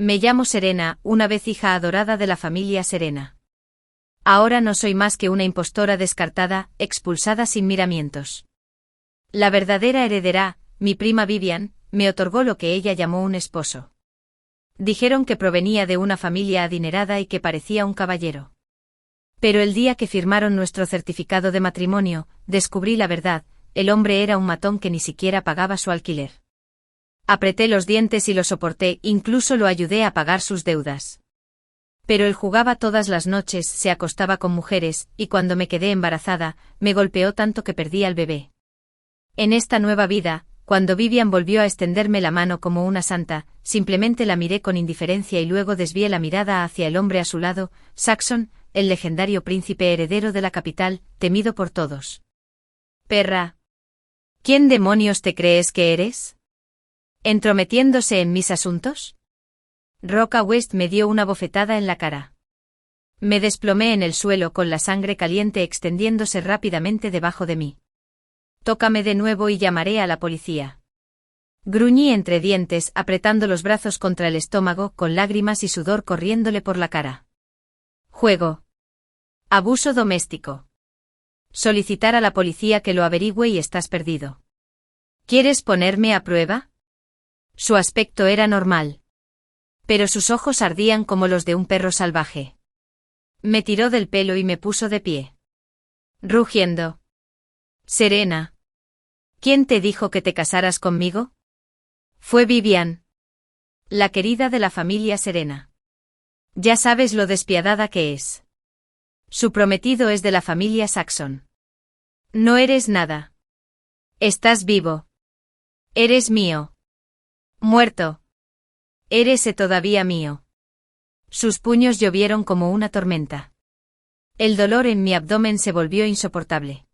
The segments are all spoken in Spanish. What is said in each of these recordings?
Me llamo Serena, una vez hija adorada de la familia Serena. Ahora no soy más que una impostora descartada, expulsada sin miramientos. La verdadera heredera, mi prima Vivian, me otorgó lo que ella llamó un esposo. Dijeron que provenía de una familia adinerada y que parecía un caballero. Pero el día que firmaron nuestro certificado de matrimonio, descubrí la verdad: el hombre era un matón que ni siquiera pagaba su alquiler. Apreté los dientes y lo soporté, incluso lo ayudé a pagar sus deudas. Pero él jugaba todas las noches, se acostaba con mujeres, y cuando me quedé embarazada, me golpeó tanto que perdí al bebé. En esta nueva vida, cuando Vivian volvió a extenderme la mano como una santa, simplemente la miré con indiferencia y luego desvié la mirada hacia el hombre a su lado, Saxon, el legendario príncipe heredero de la capital, temido por todos. «Perra. ¿Quién demonios te crees que eres? ¿Entrometiéndose en mis asuntos?» Roca West me dio una bofetada en la cara. Me desplomé en el suelo con la sangre caliente extendiéndose rápidamente debajo de mí. «Tócame de nuevo y llamaré a la policía». Gruñí entre dientes, apretando los brazos contra el estómago, con lágrimas y sudor corriéndole por la cara. Juego. Abuso doméstico. Solicitar a la policía que lo averigüe y estás perdido. ¿Quieres ponerme a prueba? Su aspecto era normal. Pero sus ojos ardían como los de un perro salvaje. Me tiró del pelo y me puso de pie. Rugiendo. «Serena. ¿Quién te dijo que te casaras conmigo?» «Fue Vivian. La querida de la familia Serena. Ya sabes lo despiadada que es. Su prometido es de la familia Saxon. No eres nada. Estás vivo. Eres mío. Muerto. Eres todavía mío». Sus puños llovieron como una tormenta. El dolor en mi abdomen se volvió insoportable.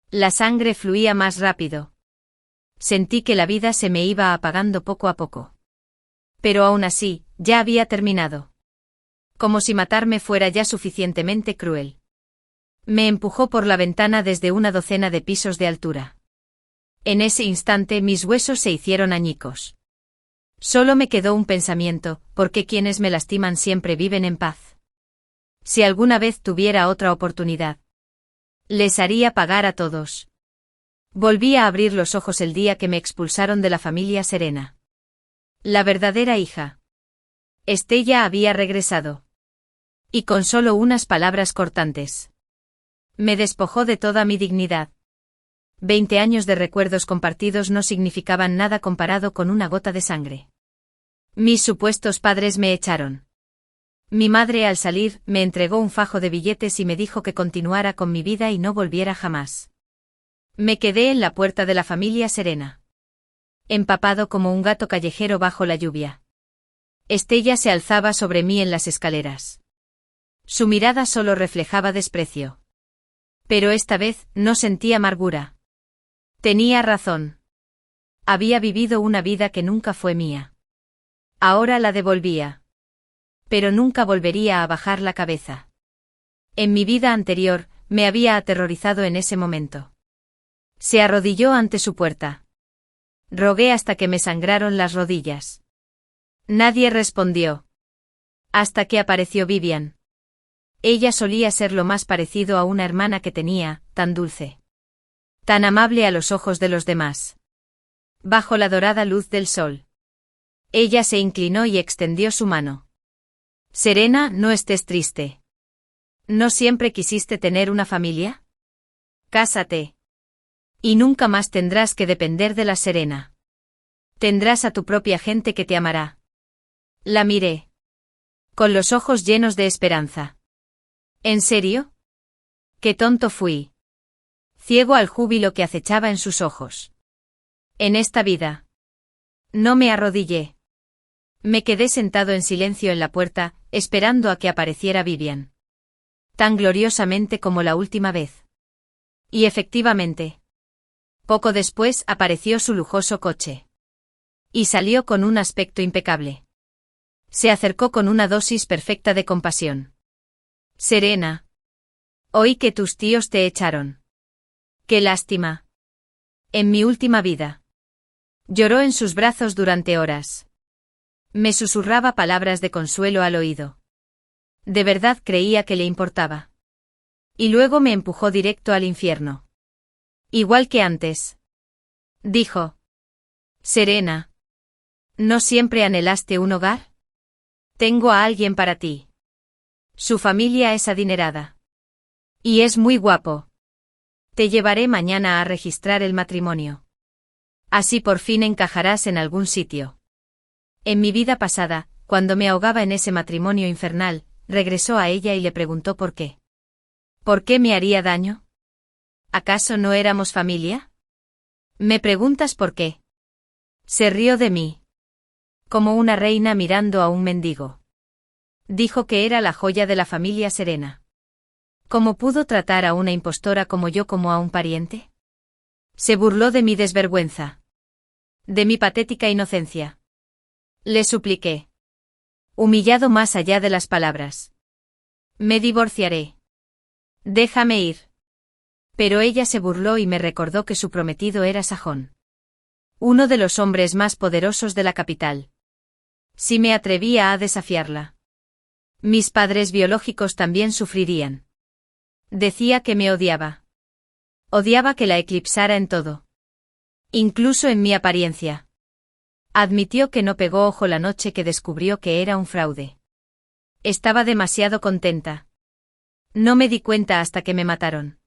La sangre fluía más rápido. Sentí que la vida se me iba apagando poco a poco. Pero aún así, ya había terminado. Como si matarme fuera ya suficientemente cruel. Me empujó por la ventana desde una docena de pisos de altura. En ese instante mis huesos se hicieron añicos. Solo me quedó un pensamiento: ¿por qué quienes me lastiman siempre viven en paz? Si alguna vez tuviera otra oportunidad, les haría pagar a todos. Volví a abrir los ojos el día que me expulsaron de la familia Serena. La verdadera hija. Estella había regresado. Y con solo unas palabras cortantes. Me despojó de toda mi dignidad. 20 años de recuerdos compartidos no significaban nada comparado con una gota de sangre. Mis supuestos padres me echaron. Mi madre al salir me entregó un fajo de billetes y me dijo que continuara con mi vida y no volviera jamás. Me quedé en la puerta de la familia Serena. Empapado como un gato callejero bajo la lluvia. Estella se alzaba sobre mí en las escaleras. Su mirada solo reflejaba desprecio. Pero esta vez no sentí amargura. Tenía razón. Había vivido una vida que nunca fue mía. Ahora la devolvía. Pero nunca volvería a bajar la cabeza. En mi vida anterior, me había aterrorizado en ese momento. Se arrodilló ante su puerta. Rogué hasta que me sangraron las rodillas. Nadie respondió. Hasta que apareció Vivian. Ella solía ser lo más parecido a una hermana que tenía, tan dulce. Tan amable a los ojos de los demás. Bajo la dorada luz del sol. Ella se inclinó y extendió su mano. «Serena, no estés triste. ¿No siempre quisiste tener una familia? Cásate. Y nunca más tendrás que depender de la Serena. Tendrás a tu propia gente que te amará». La miré. Con los ojos llenos de esperanza. ¿En serio? Qué tonto fui. Ciego al júbilo que acechaba en sus ojos. En esta vida. No me arrodillé. Me quedé sentado en silencio en la puerta, esperando a que apareciera Vivian. Tan gloriosamente como la última vez. Y efectivamente. Poco después apareció su lujoso coche. Y salió con un aspecto impecable. Se acercó con una dosis perfecta de compasión. «Serena. Oí que tus tíos te echaron. Qué lástima. En mi última vida». Lloró en sus brazos durante horas. Me susurraba palabras de consuelo al oído. De verdad creía que le importaba. Y luego me empujó directo al infierno. Igual que antes. Dijo. Serena. ¿No siempre anhelaste un hogar? Tengo a alguien para ti. Su familia es adinerada. Y es muy guapo. Te llevaré mañana a registrar el matrimonio. Así por fin encajarás en algún sitio. En mi vida pasada, cuando me ahogaba en ese matrimonio infernal, regresó a ella y le preguntó por qué. ¿Por qué me haría daño? ¿Acaso no éramos familia? ¿Me preguntas por qué? Se rió de mí. Como una reina mirando a un mendigo. Dijo que era la joya de la familia Serena. ¿Cómo pudo tratar a una impostora como yo como a un pariente? Se burló de mi desvergüenza. De mi patética inocencia. Le supliqué. Humillado más allá de las palabras. Me divorciaré. Déjame ir. Pero ella se burló y me recordó que su prometido era Sajón. Uno de los hombres más poderosos de la capital. Si me atrevía a desafiarla. Mis padres biológicos también sufrirían. Decía que me odiaba. Odiaba que la eclipsara en todo. Incluso en mi apariencia. Admitió que no pegó ojo la noche que descubrió que era un fraude. Estaba demasiado contenta. No me di cuenta hasta que me mataron.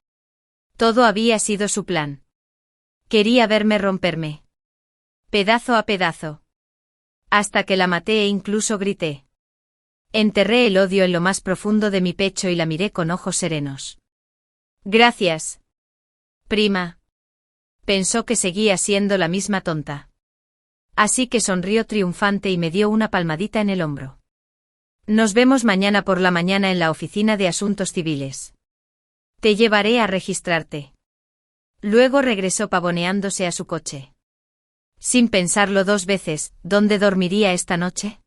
Todo había sido su plan. Quería verme romperme. Pedazo a pedazo. Hasta que la maté e incluso grité. Enterré el odio en lo más profundo de mi pecho y la miré con ojos serenos. Gracias. Prima. Pensó que seguía siendo la misma tonta. Así que sonrió triunfante y me dio una palmadita en el hombro. Nos vemos mañana por la mañana en la oficina de asuntos civiles. Te llevaré a registrarte. Luego regresó pavoneándose a su coche. Sin pensarlo dos veces, ¿dónde dormiría esta noche?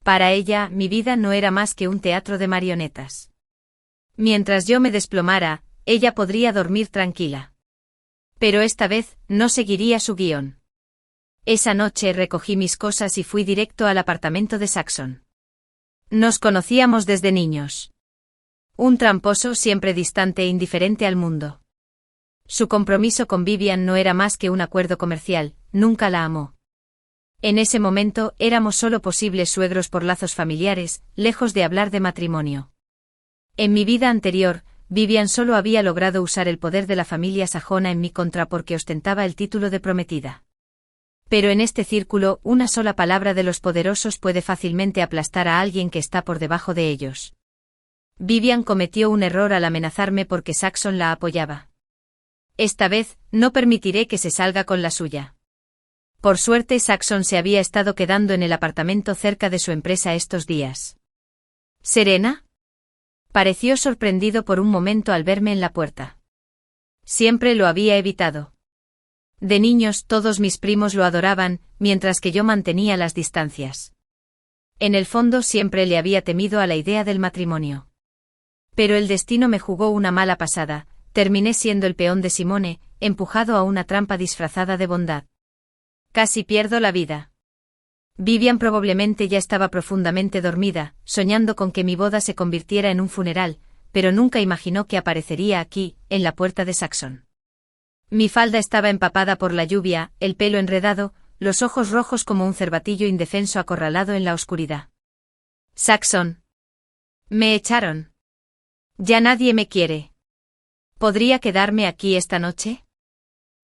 Para ella, mi vida no era más que un teatro de marionetas. Mientras yo me desplomara, ella podría dormir tranquila. Pero esta vez, no seguiría su guión. Esa noche recogí mis cosas y fui directo al apartamento de Saxon. Nos conocíamos desde niños. Un tramposo siempre distante e indiferente al mundo. Su compromiso con Vivian no era más que un acuerdo comercial, nunca la amó. En ese momento éramos solo posibles suegros por lazos familiares, lejos de hablar de matrimonio. En mi vida anterior, Vivian solo había logrado usar el poder de la familia sajona en mi contra porque ostentaba el título de prometida. Pero en este círculo, una sola palabra de los poderosos puede fácilmente aplastar a alguien que está por debajo de ellos. Vivian cometió un error al amenazarme porque Saxon la apoyaba. Esta vez, no permitiré que se salga con la suya. Por suerte Saxon se había estado quedando en el apartamento cerca de su empresa estos días. ¿Serena? Pareció sorprendido por un momento al verme en la puerta. Siempre lo había evitado. De niños todos mis primos lo adoraban, mientras que yo mantenía las distancias. En el fondo siempre le había temido a la idea del matrimonio. Pero el destino me jugó una mala pasada, terminé siendo el peón de Simone, empujado a una trampa disfrazada de bondad. Casi pierdo la vida. Vivian probablemente ya estaba profundamente dormida, soñando con que mi boda se convirtiera en un funeral, pero nunca imaginó que aparecería aquí, en la puerta de Saxon. Mi falda estaba empapada por la lluvia, el pelo enredado, los ojos rojos como un cervatillo indefenso acorralado en la oscuridad. Saxon. Me echaron. Ya nadie me quiere. ¿Podría quedarme aquí esta noche?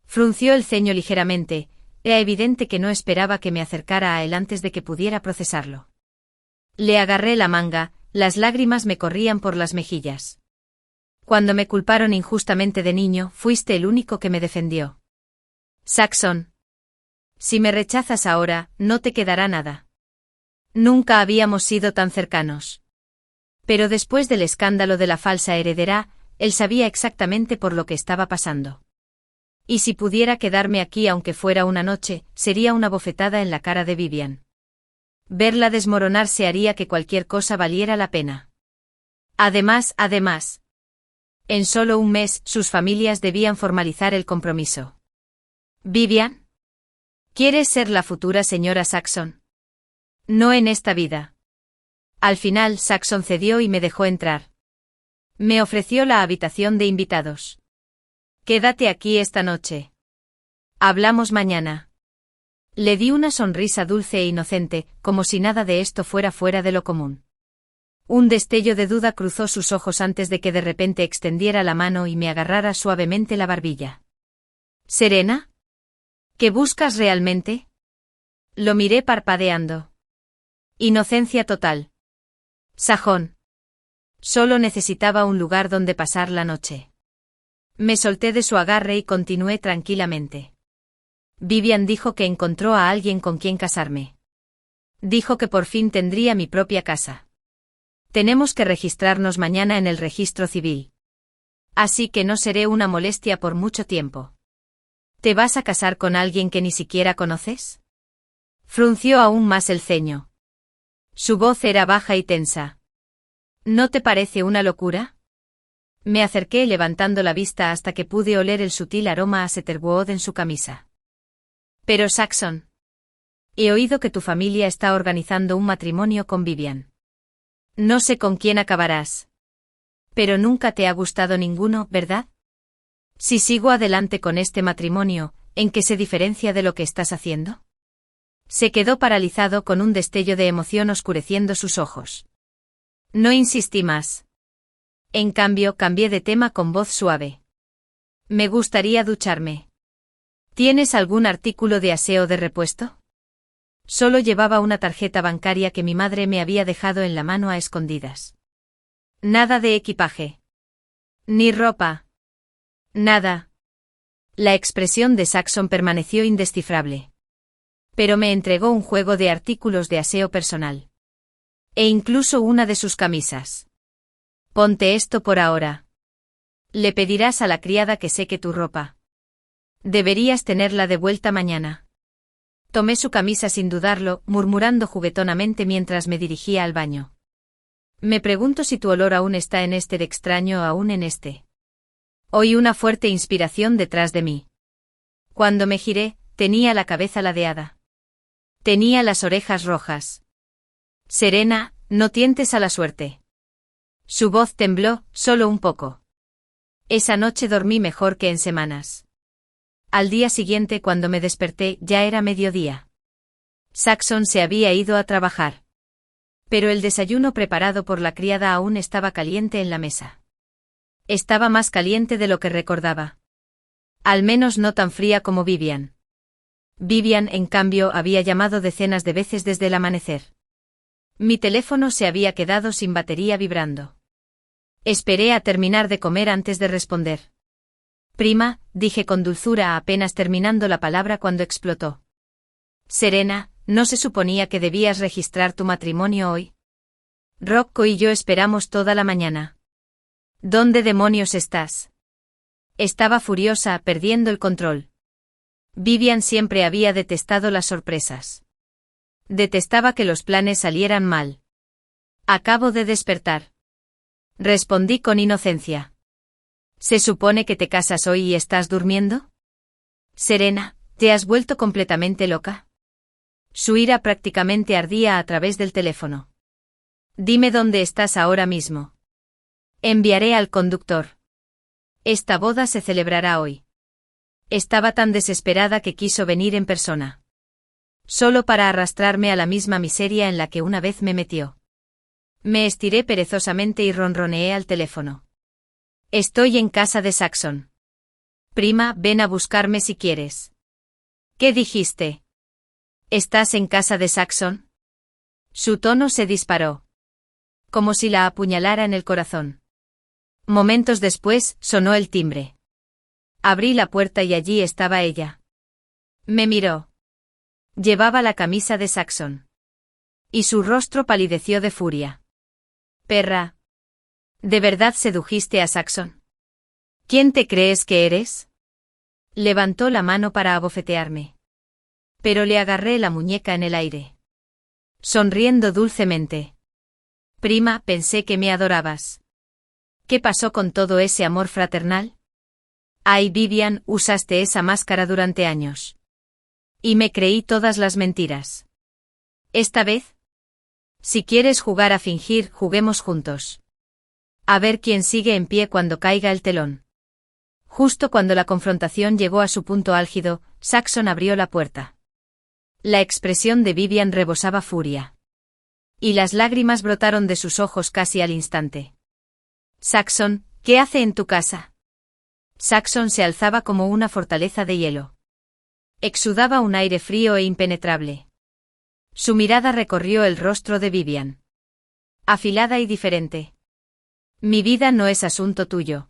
Frunció el ceño ligeramente, era evidente que no esperaba que me acercara a él antes de que pudiera procesarlo. Le agarré la manga, las lágrimas me corrían por las mejillas. Cuando me culparon injustamente de niño, fuiste el único que me defendió. Saxon. Si me rechazas ahora, no te quedará nada. Nunca habíamos sido tan cercanos. Pero después del escándalo de la falsa heredera, él sabía exactamente por lo que estaba pasando. Y si pudiera quedarme aquí aunque fuera una noche, sería una bofetada en la cara de Vivian. Verla desmoronarse haría que cualquier cosa valiera la pena. Además, en solo un mes, sus familias debían formalizar el compromiso. ¿Vivian? ¿Quieres ser la futura señora Saxon? No en esta vida. Al final Saxon cedió y me dejó entrar. Me ofreció la habitación de invitados. Quédate aquí esta noche. Hablamos mañana. Le di una sonrisa dulce e inocente, como si nada de esto fuera fuera de lo común. Un destello de duda cruzó sus ojos antes de que de repente extendiera la mano y me agarrara suavemente la barbilla. ¿Serena? ¿Qué buscas realmente? Lo miré parpadeando. Inocencia total. Sajón. Solo necesitaba un lugar donde pasar la noche. Me solté de su agarre y continué tranquilamente. Vivian dijo que encontró a alguien con quien casarme. Dijo que por fin tendría mi propia casa. Tenemos que registrarnos mañana en el registro civil. Así que no seré una molestia por mucho tiempo. ¿Te vas a casar con alguien que ni siquiera conoces? Frunció aún más el ceño. Su voz era baja y tensa. ¿No te parece una locura? Me acerqué levantando la vista hasta que pude oler el sutil aroma a cedarwood en su camisa. Pero Saxon. He oído que tu familia está organizando un matrimonio con Vivian. No sé con quién acabarás. Pero nunca te ha gustado ninguno, ¿verdad? Si sigo adelante con este matrimonio, ¿en qué se diferencia de lo que estás haciendo? Se quedó paralizado con un destello de emoción oscureciendo sus ojos. No insistí más. En cambio, cambié de tema con voz suave. Me gustaría ducharme. ¿Tienes algún artículo de aseo de repuesto? Solo llevaba una tarjeta bancaria que mi madre me había dejado en la mano a escondidas. Nada de equipaje. Ni ropa. Nada. La expresión de Saxon permaneció indescifrable. Pero me entregó un juego de artículos de aseo personal. E incluso una de sus camisas. Ponte esto por ahora. Le pedirás a la criada que seque tu ropa. Deberías tenerla de vuelta mañana. Tomé su camisa sin dudarlo, murmurando juguetonamente mientras me dirigía al baño. Me pregunto si tu olor aún está en este de extraño aún en este. Oí una fuerte inspiración detrás de mí. Cuando me giré, tenía la cabeza ladeada. Tenía las orejas rojas. Serena, no tientes a la suerte. Su voz tembló, solo un poco. Esa noche dormí mejor que en semanas. Al día siguiente cuando me desperté ya era mediodía. Saxon se había ido a trabajar. Pero el desayuno preparado por la criada aún estaba caliente en la mesa. Estaba más caliente de lo que recordaba. Al menos no tan fría como Vivian. Vivian, en cambio, había llamado decenas de veces desde el amanecer. Mi teléfono se había quedado sin batería vibrando. Esperé a terminar de comer antes de responder. Prima, dije con dulzura apenas terminando la palabra cuando explotó. Serena, ¿no se suponía que debías registrar tu matrimonio hoy? Rocco y yo esperamos toda la mañana. ¿Dónde demonios estás? Estaba furiosa, perdiendo el control. Vivian siempre había detestado las sorpresas. Detestaba que los planes salieran mal. Acabo de despertar. Respondí con inocencia. ¿Se supone que te casas hoy y estás durmiendo? Serena, ¿te has vuelto completamente loca? Su ira prácticamente ardía a través del teléfono. Dime dónde estás ahora mismo. Enviaré al conductor. Esta boda se celebrará hoy. Estaba tan desesperada que quiso venir en persona. Solo para arrastrarme a la misma miseria en la que una vez me metió. Me estiré perezosamente y ronroneé al teléfono. Estoy en casa de Saxon. Prima, ven a buscarme si quieres. ¿Qué dijiste? ¿Estás en casa de Saxon? Su tono se disparó. Como si la apuñalara en el corazón. Momentos después, sonó el timbre. Abrí la puerta y allí estaba ella. Me miró. Llevaba la camisa de Saxon. Y su rostro palideció de furia. Perra. ¿De verdad sedujiste a Saxon? ¿Quién te crees que eres? Levantó la mano para abofetearme. Pero le agarré la muñeca en el aire. Sonriendo dulcemente. Prima, pensé que me adorabas. ¿Qué pasó con todo ese amor fraternal? Ay, Vivian, usaste esa máscara durante años. Y me creí todas las mentiras. Esta vez, Si quieres jugar a fingir, juguemos juntos. A ver quién sigue en pie cuando caiga el telón. Justo cuando la confrontación llegó a su punto álgido, Saxon abrió la puerta. La expresión de Vivian rebosaba furia. Y las lágrimas brotaron de sus ojos casi al instante. Saxon, ¿qué hace en tu casa? Saxon se alzaba como una fortaleza de hielo. Exudaba un aire frío e impenetrable. Su mirada recorrió el rostro de Vivian. Afilada y diferente. Mi vida no es asunto tuyo.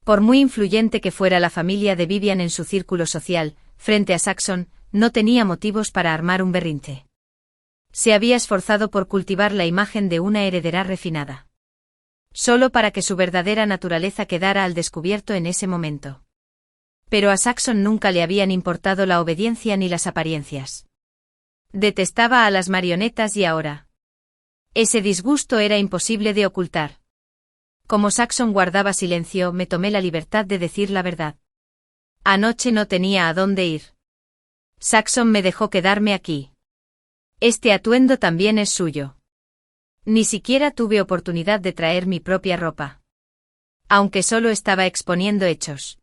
Por muy influyente que fuera la familia de Vivian en su círculo social, frente a Saxon, no tenía motivos para armar un berrinche. Se había esforzado por cultivar la imagen de una heredera refinada. Solo para que su verdadera naturaleza quedara al descubierto en ese momento. Pero a Saxon nunca le habían importado la obediencia ni las apariencias. Detestaba a las marionetas y ahora. Ese disgusto era imposible de ocultar. Como Saxon guardaba silencio, me tomé la libertad de decir la verdad. Anoche no tenía a dónde ir. Saxon me dejó quedarme aquí. Este atuendo también es suyo. Ni siquiera tuve oportunidad de traer mi propia ropa. Aunque solo estaba exponiendo hechos.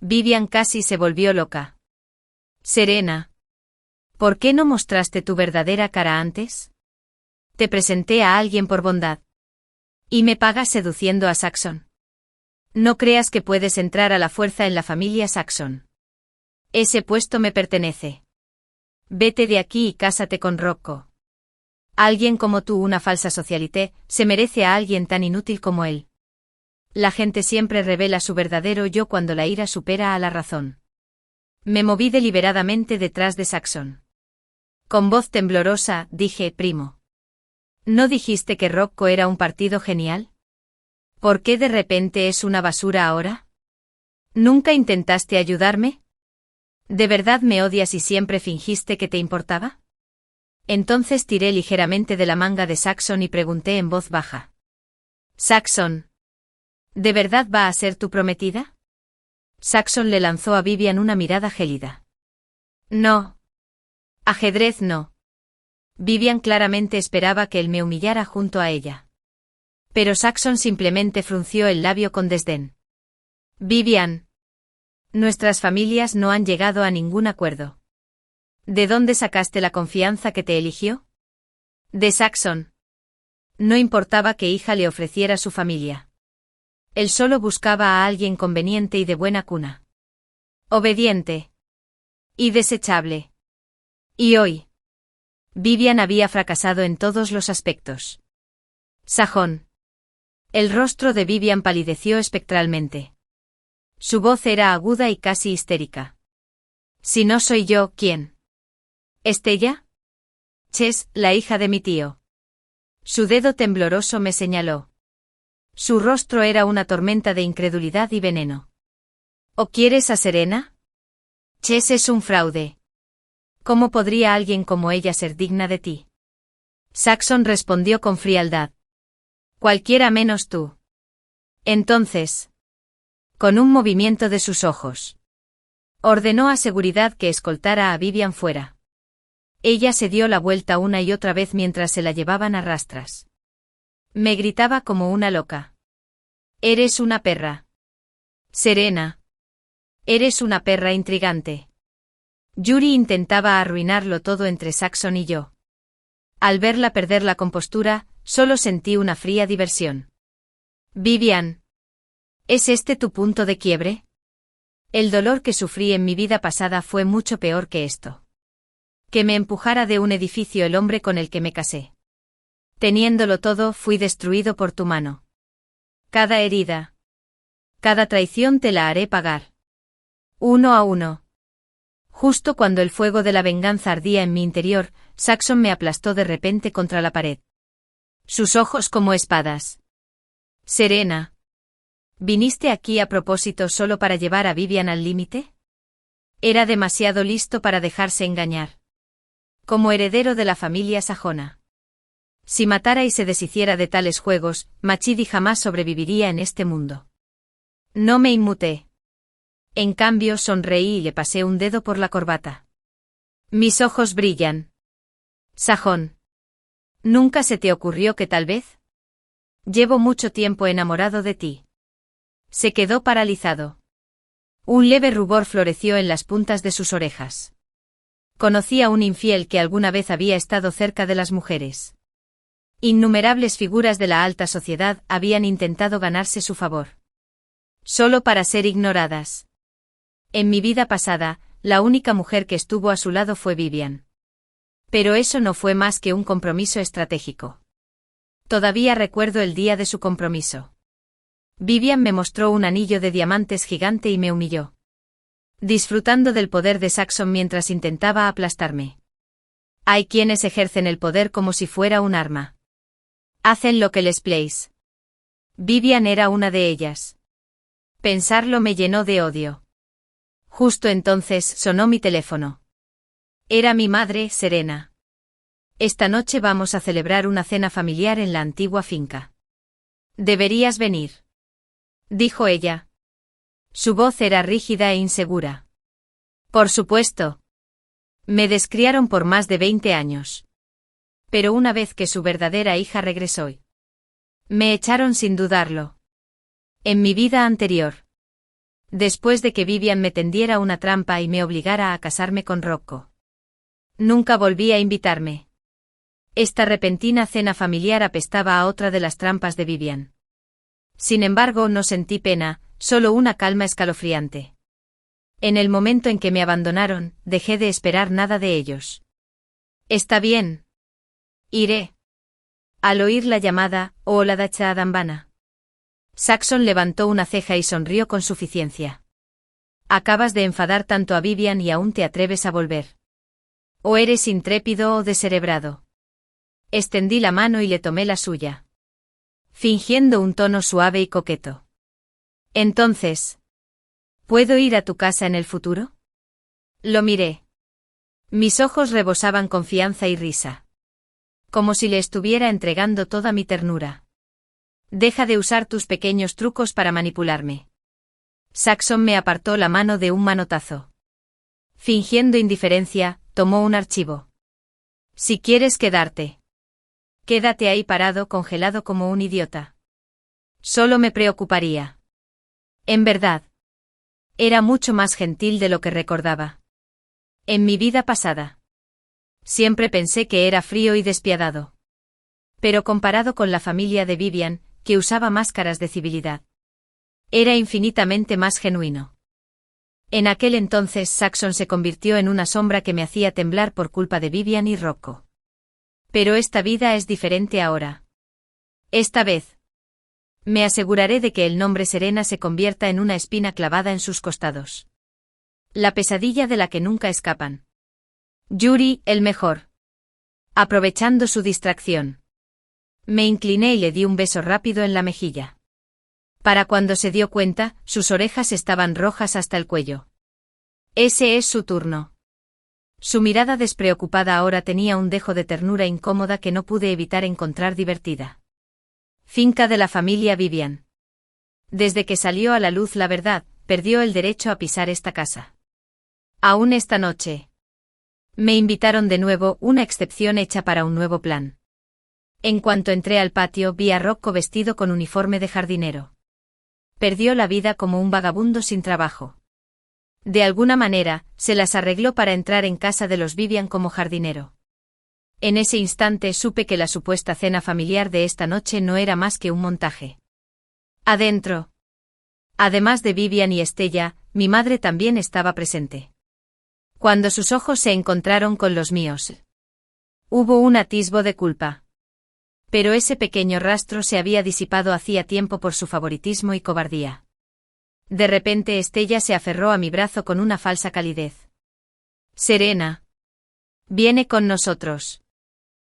Vivian casi se volvió loca. Serena. ¿Por qué no mostraste tu verdadera cara antes? Te presenté a alguien por bondad. Y me pagas seduciendo a Saxon. No creas que puedes entrar a la fuerza en la familia Saxon. Ese puesto me pertenece. Vete de aquí y cásate con Rocco. Alguien como tú, una falsa socialité, se merece a alguien tan inútil como él. La gente siempre revela su verdadero yo cuando la ira supera a la razón. Me moví deliberadamente detrás de Saxon. Con voz temblorosa, dije, primo. ¿No dijiste que Rocco era un partido genial? ¿Por qué de repente es una basura ahora? ¿Nunca intentaste ayudarme? ¿De verdad me odias y siempre fingiste que te importaba? Entonces tiré ligeramente de la manga de Saxon y pregunté en voz baja. Saxon. ¿De verdad va a ser tu prometida? Saxon le lanzó a Vivian una mirada gélida. No. Ajedrez no. Vivian claramente esperaba que él me humillara junto a ella. Pero Saxon simplemente frunció el labio con desdén. Vivian. Nuestras familias no han llegado a ningún acuerdo. ¿De dónde sacaste la confianza que te eligió? De Saxon. No importaba qué hija le ofreciera su familia. Él solo buscaba a alguien conveniente y de buena cuna. Obediente. Y desechable. Y hoy. Vivian había fracasado en todos los aspectos. Sajón. El rostro de Vivian palideció espectralmente. Su voz era aguda y casi histérica. Si no soy yo, ¿quién? ¿Estella? Ches, la hija de mi tío. Su dedo tembloroso me señaló. Su rostro era una tormenta de incredulidad y veneno. ¿O quieres a Serena? Ches es un fraude. ¿Cómo podría alguien como ella ser digna de ti? Saxon respondió con frialdad. Cualquiera menos tú. Entonces. Con un movimiento de sus ojos. Ordenó a seguridad que escoltara a Vivian fuera. Ella se dio la vuelta una y otra vez mientras se la llevaban a rastras. Me gritaba como una loca. Eres una perra. Serena. Eres una perra intrigante. Yuri intentaba arruinarlo todo entre Saxon y yo. Al verla perder la compostura, solo sentí una fría diversión. Vivian. ¿Es este tu punto de quiebre? El dolor que sufrí en mi vida pasada fue mucho peor que esto. Que me empujara de un edificio el hombre con el que me casé. Teniéndolo todo, fui destruido por tu mano. Cada herida. Cada traición te la haré pagar. Uno a uno. Justo cuando el fuego de la venganza ardía en mi interior, Saxon me aplastó de repente contra la pared. Sus ojos como espadas. Serena. ¿Viniste aquí a propósito solo para llevar a Vivian al límite? Era demasiado listo para dejarse engañar. Como heredero de la familia sajona. Si matara y se deshiciera de tales juegos, Machidi jamás sobreviviría en este mundo. No me inmuté. En cambio sonreí y le pasé un dedo por la corbata. Mis ojos brillan. Sajón. ¿Nunca se te ocurrió que tal vez? Llevo mucho tiempo enamorado de ti. Se quedó paralizado. Un leve rubor floreció en las puntas de sus orejas. Conocía a un infiel que alguna vez había estado cerca de las mujeres. Innumerables figuras de la alta sociedad habían intentado ganarse su favor. Solo para ser ignoradas. En mi vida pasada, la única mujer que estuvo a su lado fue Vivian. Pero eso no fue más que un compromiso estratégico. Todavía recuerdo el día de su compromiso. Vivian me mostró un anillo de diamantes gigante y me humilló. Disfrutando del poder de Saxon mientras intentaba aplastarme. Hay quienes ejercen el poder como si fuera un arma. Hacen lo que les place. Vivian era una de ellas. Pensarlo me llenó de odio. Justo entonces sonó mi teléfono. Era mi madre, Serena. Esta noche vamos a celebrar una cena familiar en la antigua finca. Deberías venir. Dijo ella. Su voz era rígida e insegura. Por supuesto. Me descriaron por más de 20 años. Pero una vez que su verdadera hija regresó, me echaron sin dudarlo. En mi vida anterior. Después de que Vivian me tendiera una trampa y me obligara a casarme con Rocco. Nunca volví a invitarme. Esta repentina cena familiar apestaba a otra de las trampas de Vivian. Sin embargo, no sentí pena, solo una calma escalofriante. En el momento en que me abandonaron, dejé de esperar nada de ellos. Está bien. Iré. Al oír la llamada, hola Dacha Dambana. Saxon levantó una ceja y sonrió con suficiencia. Acabas de enfadar tanto a Vivian y aún te atreves a volver. O eres intrépido o descerebrado. Extendí la mano y le tomé la suya. Fingiendo un tono suave y coqueto. Entonces, ¿puedo ir a tu casa en el futuro? Lo miré. Mis ojos rebosaban confianza y risa. Como si le estuviera entregando toda mi ternura. Deja de usar tus pequeños trucos para manipularme. Saxon me apartó la mano de un manotazo. Fingiendo indiferencia, tomó un archivo. Si quieres quedarte. Quédate ahí parado, congelado como un idiota. Solo me preocuparía. En verdad. Era mucho más gentil de lo que recordaba. En mi vida pasada. Siempre pensé que era frío y despiadado. Pero comparado con la familia de Vivian, que usaba máscaras de civilidad. Era infinitamente más genuino. En aquel entonces Saxon se convirtió en una sombra que me hacía temblar por culpa de Vivian y Rocco. Pero esta vida es diferente ahora. Esta vez. Me aseguraré de que el nombre Serena se convierta en una espina clavada en sus costados. La pesadilla de la que nunca escapan. Yuri, el mejor. Aprovechando su distracción. Me incliné y le di un beso rápido en la mejilla. Para cuando se dio cuenta, sus orejas estaban rojas hasta el cuello. Ese es su turno. Su mirada despreocupada ahora tenía un dejo de ternura incómoda que no pude evitar encontrar divertida. Finca de la familia Vivian. Desde que salió a la luz la verdad, perdió el derecho a pisar esta casa. Aún esta noche. Me invitaron de nuevo, una excepción hecha para un nuevo plan. En cuanto entré al patio, vi a Rocco vestido con uniforme de jardinero. Perdió la vida como un vagabundo sin trabajo. De alguna manera, se las arregló para entrar en casa de los Vivian como jardinero. En ese instante supe que la supuesta cena familiar de esta noche no era más que un montaje. Adentro. Además de Vivian y Estella, mi madre también estaba presente. Cuando sus ojos se encontraron con los míos, hubo un atisbo de culpa. Pero ese pequeño rastro se había disipado hacía tiempo por su favoritismo y cobardía. De repente Estella se aferró a mi brazo con una falsa calidez. Serena. Viene con nosotros.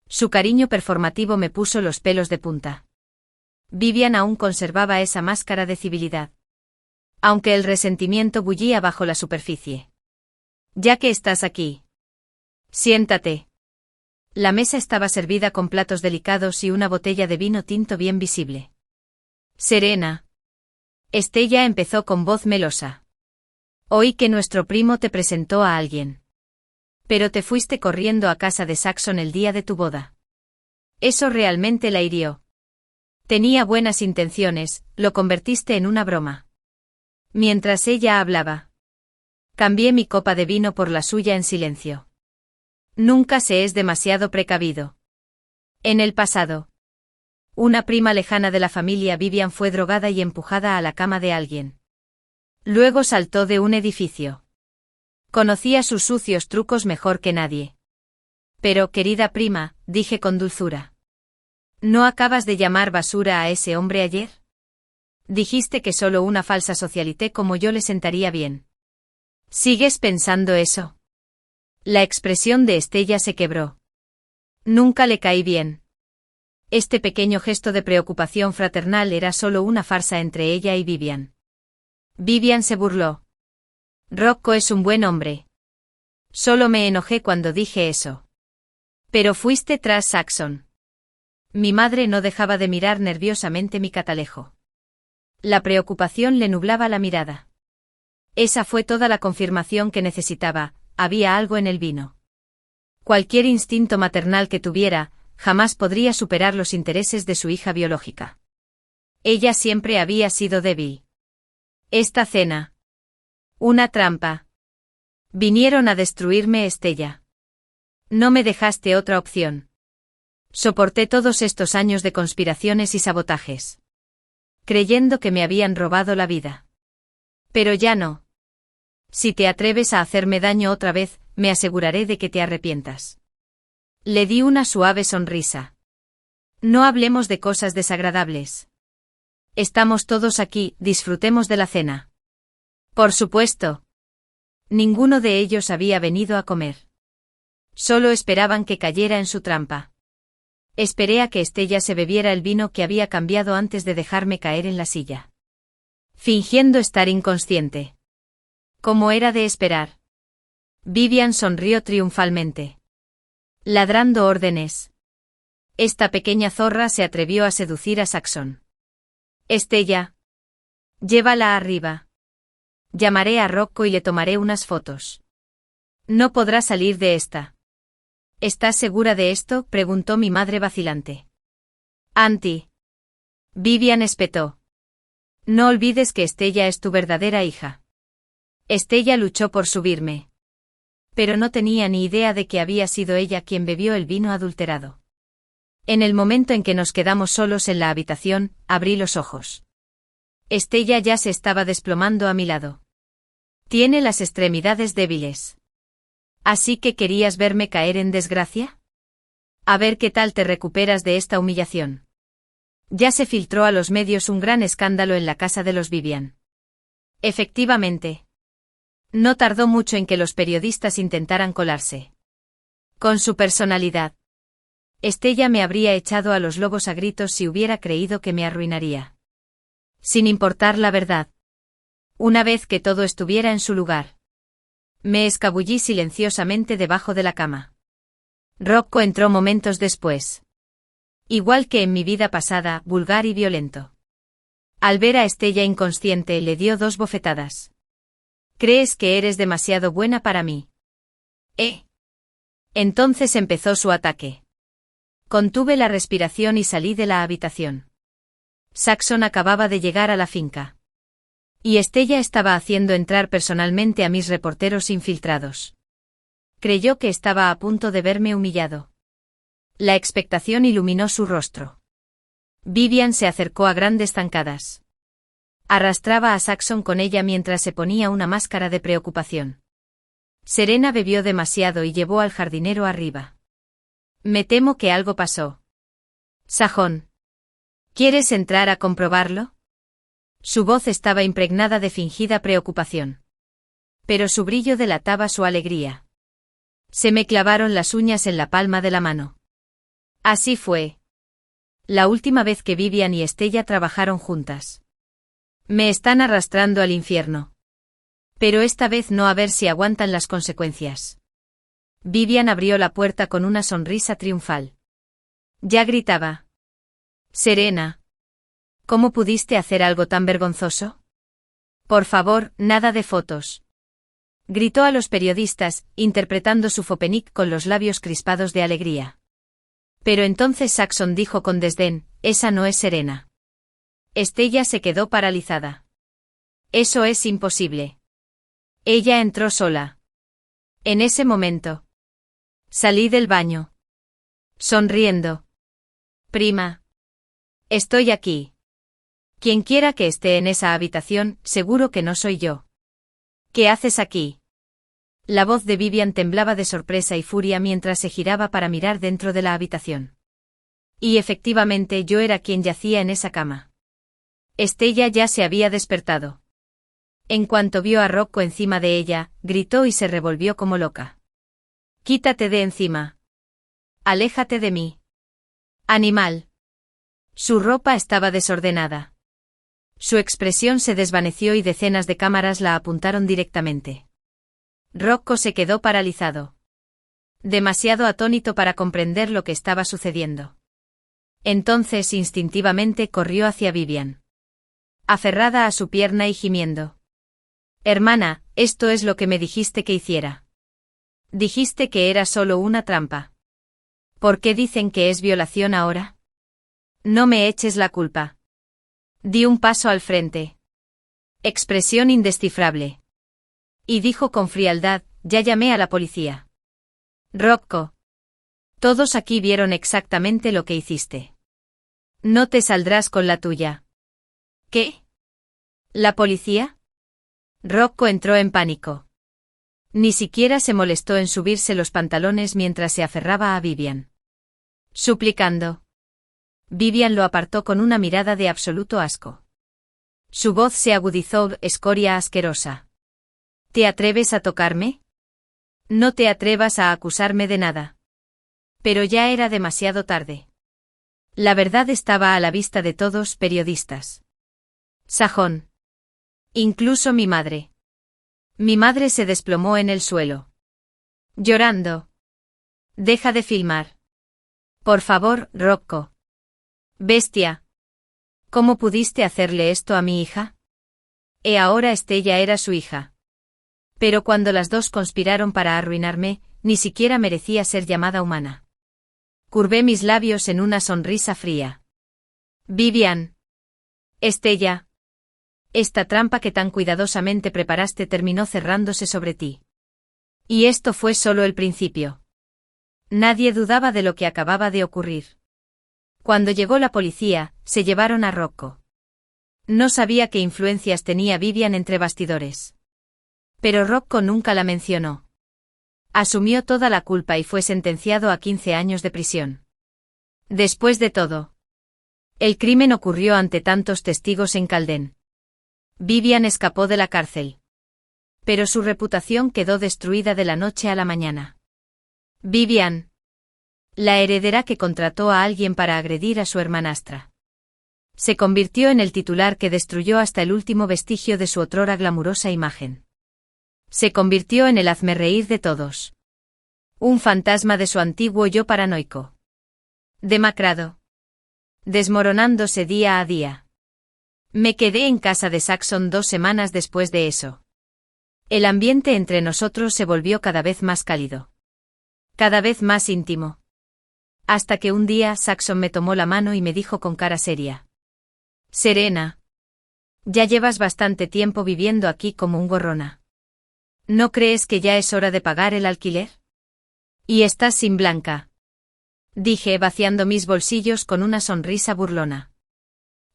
Su cariño performativo me puso los pelos de punta. Vivian aún conservaba esa máscara de civilidad. Aunque el resentimiento bullía bajo la superficie. Ya que estás aquí. Siéntate. La mesa estaba servida con platos delicados y una botella de vino tinto bien visible. Serena. Estella empezó con voz melosa. Oí que nuestro primo te presentó a alguien. Pero te fuiste corriendo a casa de Saxon el día de tu boda. Eso realmente la hirió. Tenía buenas intenciones, lo convertiste en una broma. Mientras ella hablaba, cambié mi copa de vino por la suya en silencio. Nunca se es demasiado precavido. En el pasado, una prima lejana de la familia Vivian fue drogada y empujada a la cama de alguien. Luego saltó de un edificio. Conocía sus sucios trucos mejor que nadie. Pero, querida prima, dije con dulzura. ¿No acabas de llamar basura a ese hombre ayer? Dijiste que solo una falsa socialité como yo le sentaría bien. ¿Sigues pensando eso? La expresión de Estella se quebró. Nunca le caí bien. Este pequeño gesto de preocupación fraternal era solo una farsa entre ella y Vivian. Vivian se burló. Rocco es un buen hombre. Solo me enojé cuando dije eso. Pero fuiste tras Saxon. Mi madre no dejaba de mirar nerviosamente mi catalejo. La preocupación le nublaba la mirada. Esa fue toda la confirmación que necesitaba, había algo en el vino. Cualquier instinto maternal que tuviera, jamás podría superar los intereses de su hija biológica. Ella siempre había sido débil. Esta cena. Una trampa. Vinieron a destruirme, Estella. No me dejaste otra opción. Soporté todos estos años de conspiraciones y sabotajes, creyendo que me habían robado la vida. Pero ya no. Si te atreves a hacerme daño otra vez, me aseguraré de que te arrepientas. Le di una suave sonrisa. No hablemos de cosas desagradables. Estamos todos aquí, disfrutemos de la cena. Por supuesto. Ninguno de ellos había venido a comer. Solo esperaban que cayera en su trampa. Esperé a que Estella se bebiera el vino que había cambiado antes de dejarme caer en la silla, fingiendo estar inconsciente. Como era de esperar. Vivian sonrió triunfalmente, ladrando órdenes. Esta pequeña zorra se atrevió a seducir a Saxon. Estella. Llévala arriba. Llamaré a Rocco y le tomaré unas fotos. No podrá salir de esta. ¿Estás segura de esto?, preguntó mi madre vacilante. Auntie. Vivian espetó. No olvides que Estella es tu verdadera hija. Estella luchó por subirme. Pero no tenía ni idea de que había sido ella quien bebió el vino adulterado. En el momento en que nos quedamos solos en la habitación, abrí los ojos. Estella ya se estaba desplomando a mi lado. Tiene las extremidades débiles. ¿Así que querías verme caer en desgracia? A ver qué tal te recuperas de esta humillación. Ya se filtró a los medios un gran escándalo en la casa de los Vivian. Efectivamente. No tardó mucho en que los periodistas intentaran colarse. Con su personalidad. Estella me habría echado a los lobos a gritos si hubiera creído que me arruinaría. Sin importar la verdad. Una vez que todo estuviera en su lugar. Me escabullí silenciosamente debajo de la cama. Rocco entró momentos después. Igual que en mi vida pasada, vulgar y violento. Al ver a Estella inconsciente, le dio 2 bofetadas. ¿Crees que eres demasiado buena para mí? Entonces empezó su ataque. Contuve la respiración y salí de la habitación. Saxon acababa de llegar a la finca. Y Estella estaba haciendo entrar personalmente a mis reporteros infiltrados. Creyó que estaba a punto de verme humillado. La expectación iluminó su rostro. Vivian se acercó a grandes zancadas. Arrastraba a Saxon con ella mientras se ponía una máscara de preocupación. Serena bebió demasiado y llevó al jardinero arriba. Me temo que algo pasó. Sajón. ¿Quieres entrar a comprobarlo? Su voz estaba impregnada de fingida preocupación. Pero su brillo delataba su alegría. Se me clavaron las uñas en la palma de la mano. Así fue. La última vez que Vivian y Estella trabajaron juntas. Me están arrastrando al infierno. Pero esta vez no, a ver si aguantan las consecuencias. Vivian abrió la puerta con una sonrisa triunfal. Ya gritaba. Serena. ¿Cómo pudiste hacer algo tan vergonzoso? Por favor, nada de fotos. Gritó a los periodistas, interpretando su Fopenick con los labios crispados de alegría. Pero entonces Saxon dijo con desdén, esa no es Serena. Estella se quedó paralizada. Eso es imposible. Ella entró sola. En ese momento. Salí del baño. Sonriendo. Prima. Estoy aquí. Quien quiera que esté en esa habitación, seguro que no soy yo. ¿Qué haces aquí? La voz de Vivian temblaba de sorpresa y furia mientras se giraba para mirar dentro de la habitación. Y efectivamente yo era quien yacía en esa cama. Estella ya se había despertado. En cuanto vio a Rocco encima de ella, gritó y se revolvió como loca. «Quítate de encima. Aléjate de mí. Animal». Su ropa estaba desordenada. Su expresión se desvaneció y decenas de cámaras la apuntaron directamente. Rocco se quedó paralizado. Demasiado atónito para comprender lo que estaba sucediendo. Entonces instintivamente corrió hacia Vivian. Aferrada a su pierna y gimiendo. «Hermana, esto es lo que me dijiste que hiciera. Dijiste que era solo una trampa. ¿Por qué dicen que es violación ahora? No me eches la culpa». Di un paso al frente. Expresión indescifrable. Y dijo con frialdad, «Ya llamé a la policía». Rocco. Todos aquí vieron exactamente lo que hiciste. No te saldrás con la tuya. ¿Qué? ¿La policía? Rocco entró en pánico. Ni siquiera se molestó en subirse los pantalones mientras se aferraba a Vivian. Suplicando. Vivian lo apartó con una mirada de absoluto asco. Su voz se agudizó, escoria asquerosa. ¿Te atreves a tocarme? No te atrevas a acusarme de nada. Pero ya era demasiado tarde. La verdad estaba a la vista de todos, periodistas. Sajón. Incluso mi madre. Mi madre se desplomó en el suelo. Llorando. Deja de filmar. Por favor, Rocco. Bestia. ¿Cómo pudiste hacerle esto a mi hija? Ahora Estella era su hija. Pero cuando las dos conspiraron para arruinarme, ni siquiera merecía ser llamada humana. Curvé mis labios en una sonrisa fría. Vivian. Estella. Esta trampa que tan cuidadosamente preparaste terminó cerrándose sobre ti. Y esto fue solo el principio. Nadie dudaba de lo que acababa de ocurrir. Cuando llegó la policía, se llevaron a Rocco. No sabía qué influencias tenía Vivian entre bastidores. Pero Rocco nunca la mencionó. Asumió toda la culpa y fue sentenciado a 15 años de prisión. Después de todo, el crimen ocurrió ante tantos testigos en Caldén. Vivian escapó de la cárcel. Pero su reputación quedó destruida de la noche a la mañana. Vivian. La heredera que contrató a alguien para agredir a su hermanastra. Se convirtió en el titular que destruyó hasta el último vestigio de su otrora glamurosa imagen. Se convirtió en el hazmerreír de todos. Un fantasma de su antiguo yo paranoico. Demacrado. Desmoronándose día a día. Me quedé en casa de Saxon 2 semanas después de eso. El ambiente entre nosotros se volvió cada vez más cálido. Cada vez más íntimo. Hasta que un día Saxon me tomó la mano y me dijo con cara seria. Serena. Ya llevas bastante tiempo viviendo aquí como un gorrona. ¿No crees que ya es hora de pagar el alquiler? Y estás sin Blanca. Dije vaciando mis bolsillos con una sonrisa burlona.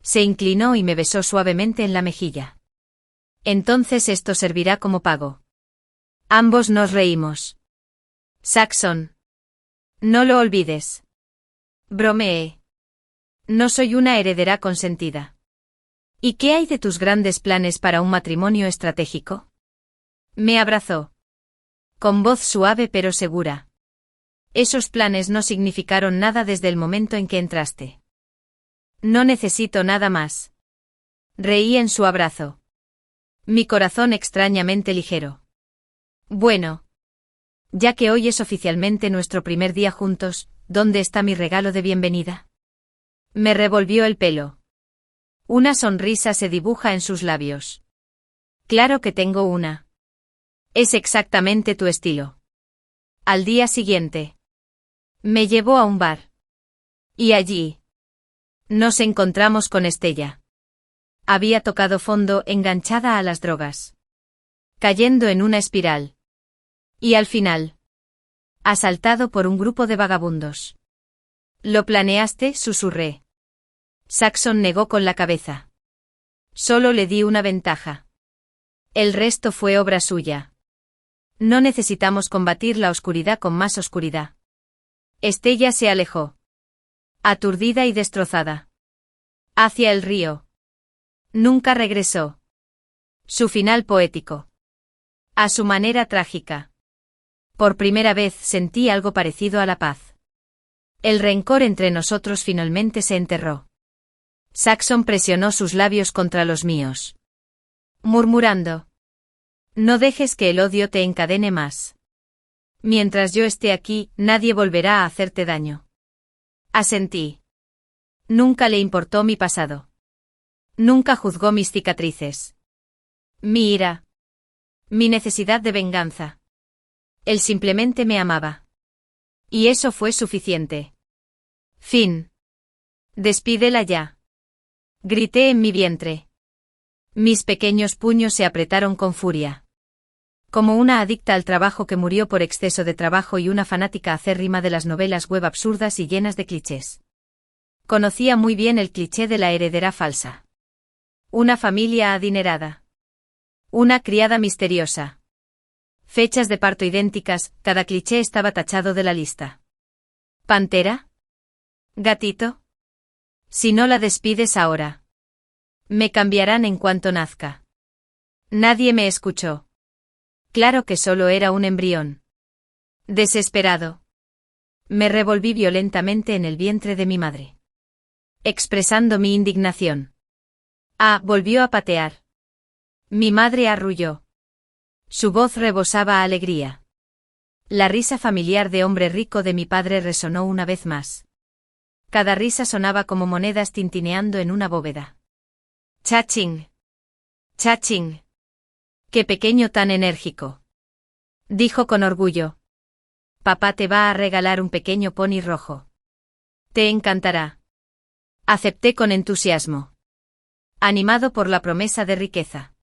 Se inclinó y me besó suavemente en la mejilla. Entonces esto servirá como pago. Ambos nos reímos. Saxon. No lo olvides. Bromeé. No soy una heredera consentida. ¿Y qué hay de tus grandes planes para un matrimonio estratégico? Me abrazó. Con voz suave pero segura. Esos planes no significaron nada desde el momento en que entraste. No necesito nada más. Reí en su abrazo. Mi corazón extrañamente ligero. Bueno. Ya que hoy es oficialmente nuestro primer día juntos, ¿dónde está mi regalo de bienvenida? Me revolvió el pelo. Una sonrisa se dibuja en sus labios. Claro que tengo una. Es exactamente tu estilo. Al día siguiente. Me llevó a un bar. Y allí nos encontramos con Estella. Había tocado fondo, enganchada a las drogas, cayendo en una espiral. Y al final, asaltado por un grupo de vagabundos. ¿Lo planeaste?, susurré. Saxon negó con la cabeza. Solo le di una ventaja. El resto fue obra suya. No necesitamos combatir la oscuridad con más oscuridad. Estella se alejó, aturdida y destrozada, hacia el río. Nunca regresó. Su final poético. A su manera trágica. Por primera vez sentí algo parecido a la paz. El rencor entre nosotros finalmente se enterró. Saxon presionó sus labios contra los míos, murmurando: no dejes que el odio te encadene más. Mientras yo esté aquí, nadie volverá a hacerte daño. Asentí. Nunca le importó mi pasado. Nunca juzgó mis cicatrices, mi ira, mi necesidad de venganza. Él simplemente me amaba. Y eso fue suficiente. Fin. Despídela ya. Grité en mi vientre. Mis pequeños puños se apretaron con furia. Como una adicta al trabajo que murió por exceso de trabajo y una fanática acérrima de las novelas web absurdas y llenas de clichés. Conocía muy bien el cliché de la heredera falsa. Una familia adinerada. Una criada misteriosa. Fechas de parto idénticas, cada cliché estaba tachado de la lista. ¿Pantera? ¿Gatito? Si no la despides ahora, me cambiarán en cuanto nazca. Nadie me escuchó. Claro que solo era un embrión. Desesperado, me revolví violentamente en el vientre de mi madre, expresando mi indignación. Volvió a patear. Mi madre arrulló. Su voz rebosaba alegría. La risa familiar de hombre rico de mi padre resonó una vez más. Cada risa sonaba como monedas tintineando en una bóveda. Chaching. Chaching. Qué pequeño tan enérgico. Dijo con orgullo. Papá te va a regalar un pequeño pony rojo. Te encantará. Acepté con entusiasmo, animado por la promesa de riqueza.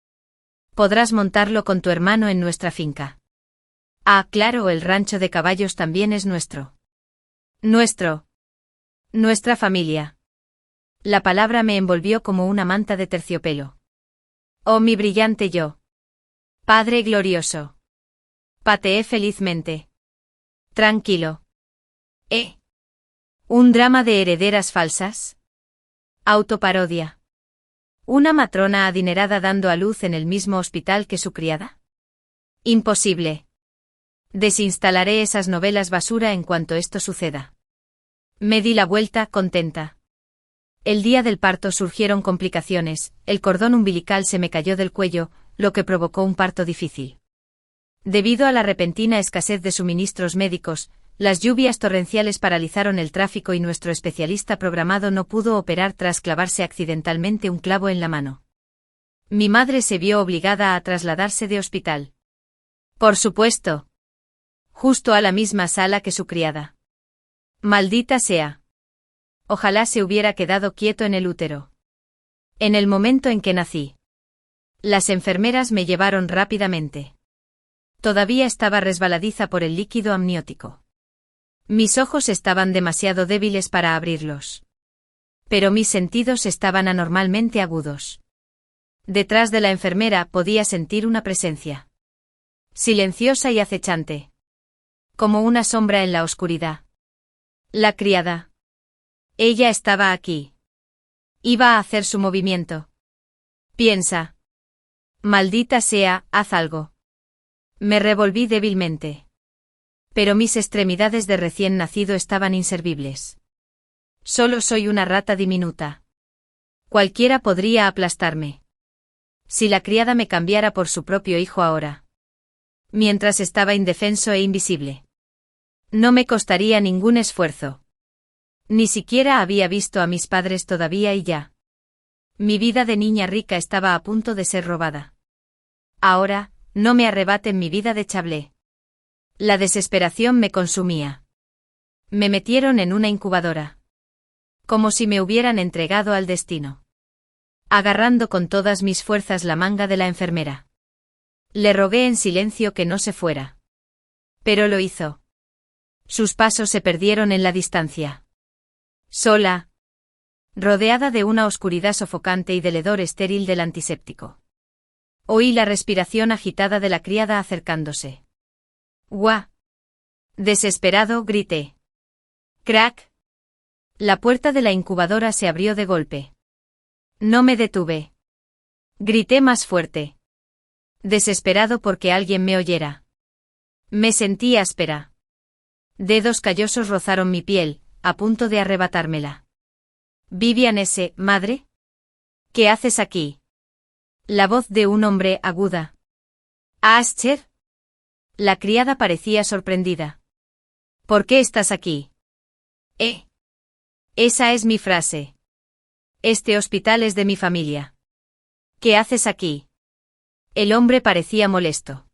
Podrás montarlo con tu hermano en nuestra finca. Claro, el rancho de caballos también es nuestro. Nuestra familia. La palabra me envolvió como una manta de terciopelo. Oh, mi brillante yo. Padre glorioso. Pateé felizmente. Tranquilo. ¿Un drama de herederas falsas? Autoparodia. ¿Una matrona adinerada dando a luz en el mismo hospital que su criada? Imposible. Desinstalaré esas novelas basura en cuanto esto suceda. Me di la vuelta, contenta. El día del parto surgieron complicaciones, el cordón umbilical se me cayó del cuello, lo que provocó un parto difícil. Debido a la repentina escasez de suministros médicos, las lluvias torrenciales paralizaron el tráfico y nuestro especialista programado no pudo operar tras clavarse accidentalmente un clavo en la mano. Mi madre se vio obligada a trasladarse de hospital. Por supuesto. Justo a la misma sala que su criada. Maldita sea. Ojalá se hubiera quedado quieto en el útero. En el momento en que nací, las enfermeras me llevaron rápidamente. Todavía estaba resbaladiza por el líquido amniótico. Mis ojos estaban demasiado débiles para abrirlos. Pero mis sentidos estaban anormalmente agudos. Detrás de la enfermera podía sentir una presencia. Silenciosa y acechante. Como una sombra en la oscuridad. La criada. Ella estaba aquí. Iba a hacer su movimiento. Piensa. Maldita sea, haz algo. Me revolví débilmente. Pero mis extremidades de recién nacido estaban inservibles. Solo soy una rata diminuta. Cualquiera podría aplastarme. Si la criada me cambiara por su propio hijo ahora. Mientras estaba indefenso e invisible. No me costaría ningún esfuerzo. Ni siquiera había visto a mis padres todavía y ya. Mi vida de niña rica estaba a punto de ser robada. Ahora, no me arrebaten mi vida de chablé. La desesperación me consumía. Me metieron en una incubadora. Como si me hubieran entregado al destino. Agarrando con todas mis fuerzas la manga de la enfermera. Le rogué en silencio que no se fuera. Pero lo hizo. Sus pasos se perdieron en la distancia. Sola. Rodeada de una oscuridad sofocante y del hedor estéril del antiséptico. Oí la respiración agitada de la criada acercándose. ¡Guau! Desesperado, grité. ¡Crack! La puerta de la incubadora se abrió de golpe. No me detuve. Grité más fuerte. Desesperado porque alguien me oyera. Me sentí áspera. Dedos callosos rozaron mi piel, a punto de arrebatármela. Vivian S., madre. ¿Qué haces aquí? La voz de un hombre aguda. ¿Ascher? La criada parecía sorprendida. ¿Por qué estás aquí? Esa es mi frase. Este hospital es de mi familia. ¿Qué haces aquí? El hombre parecía molesto.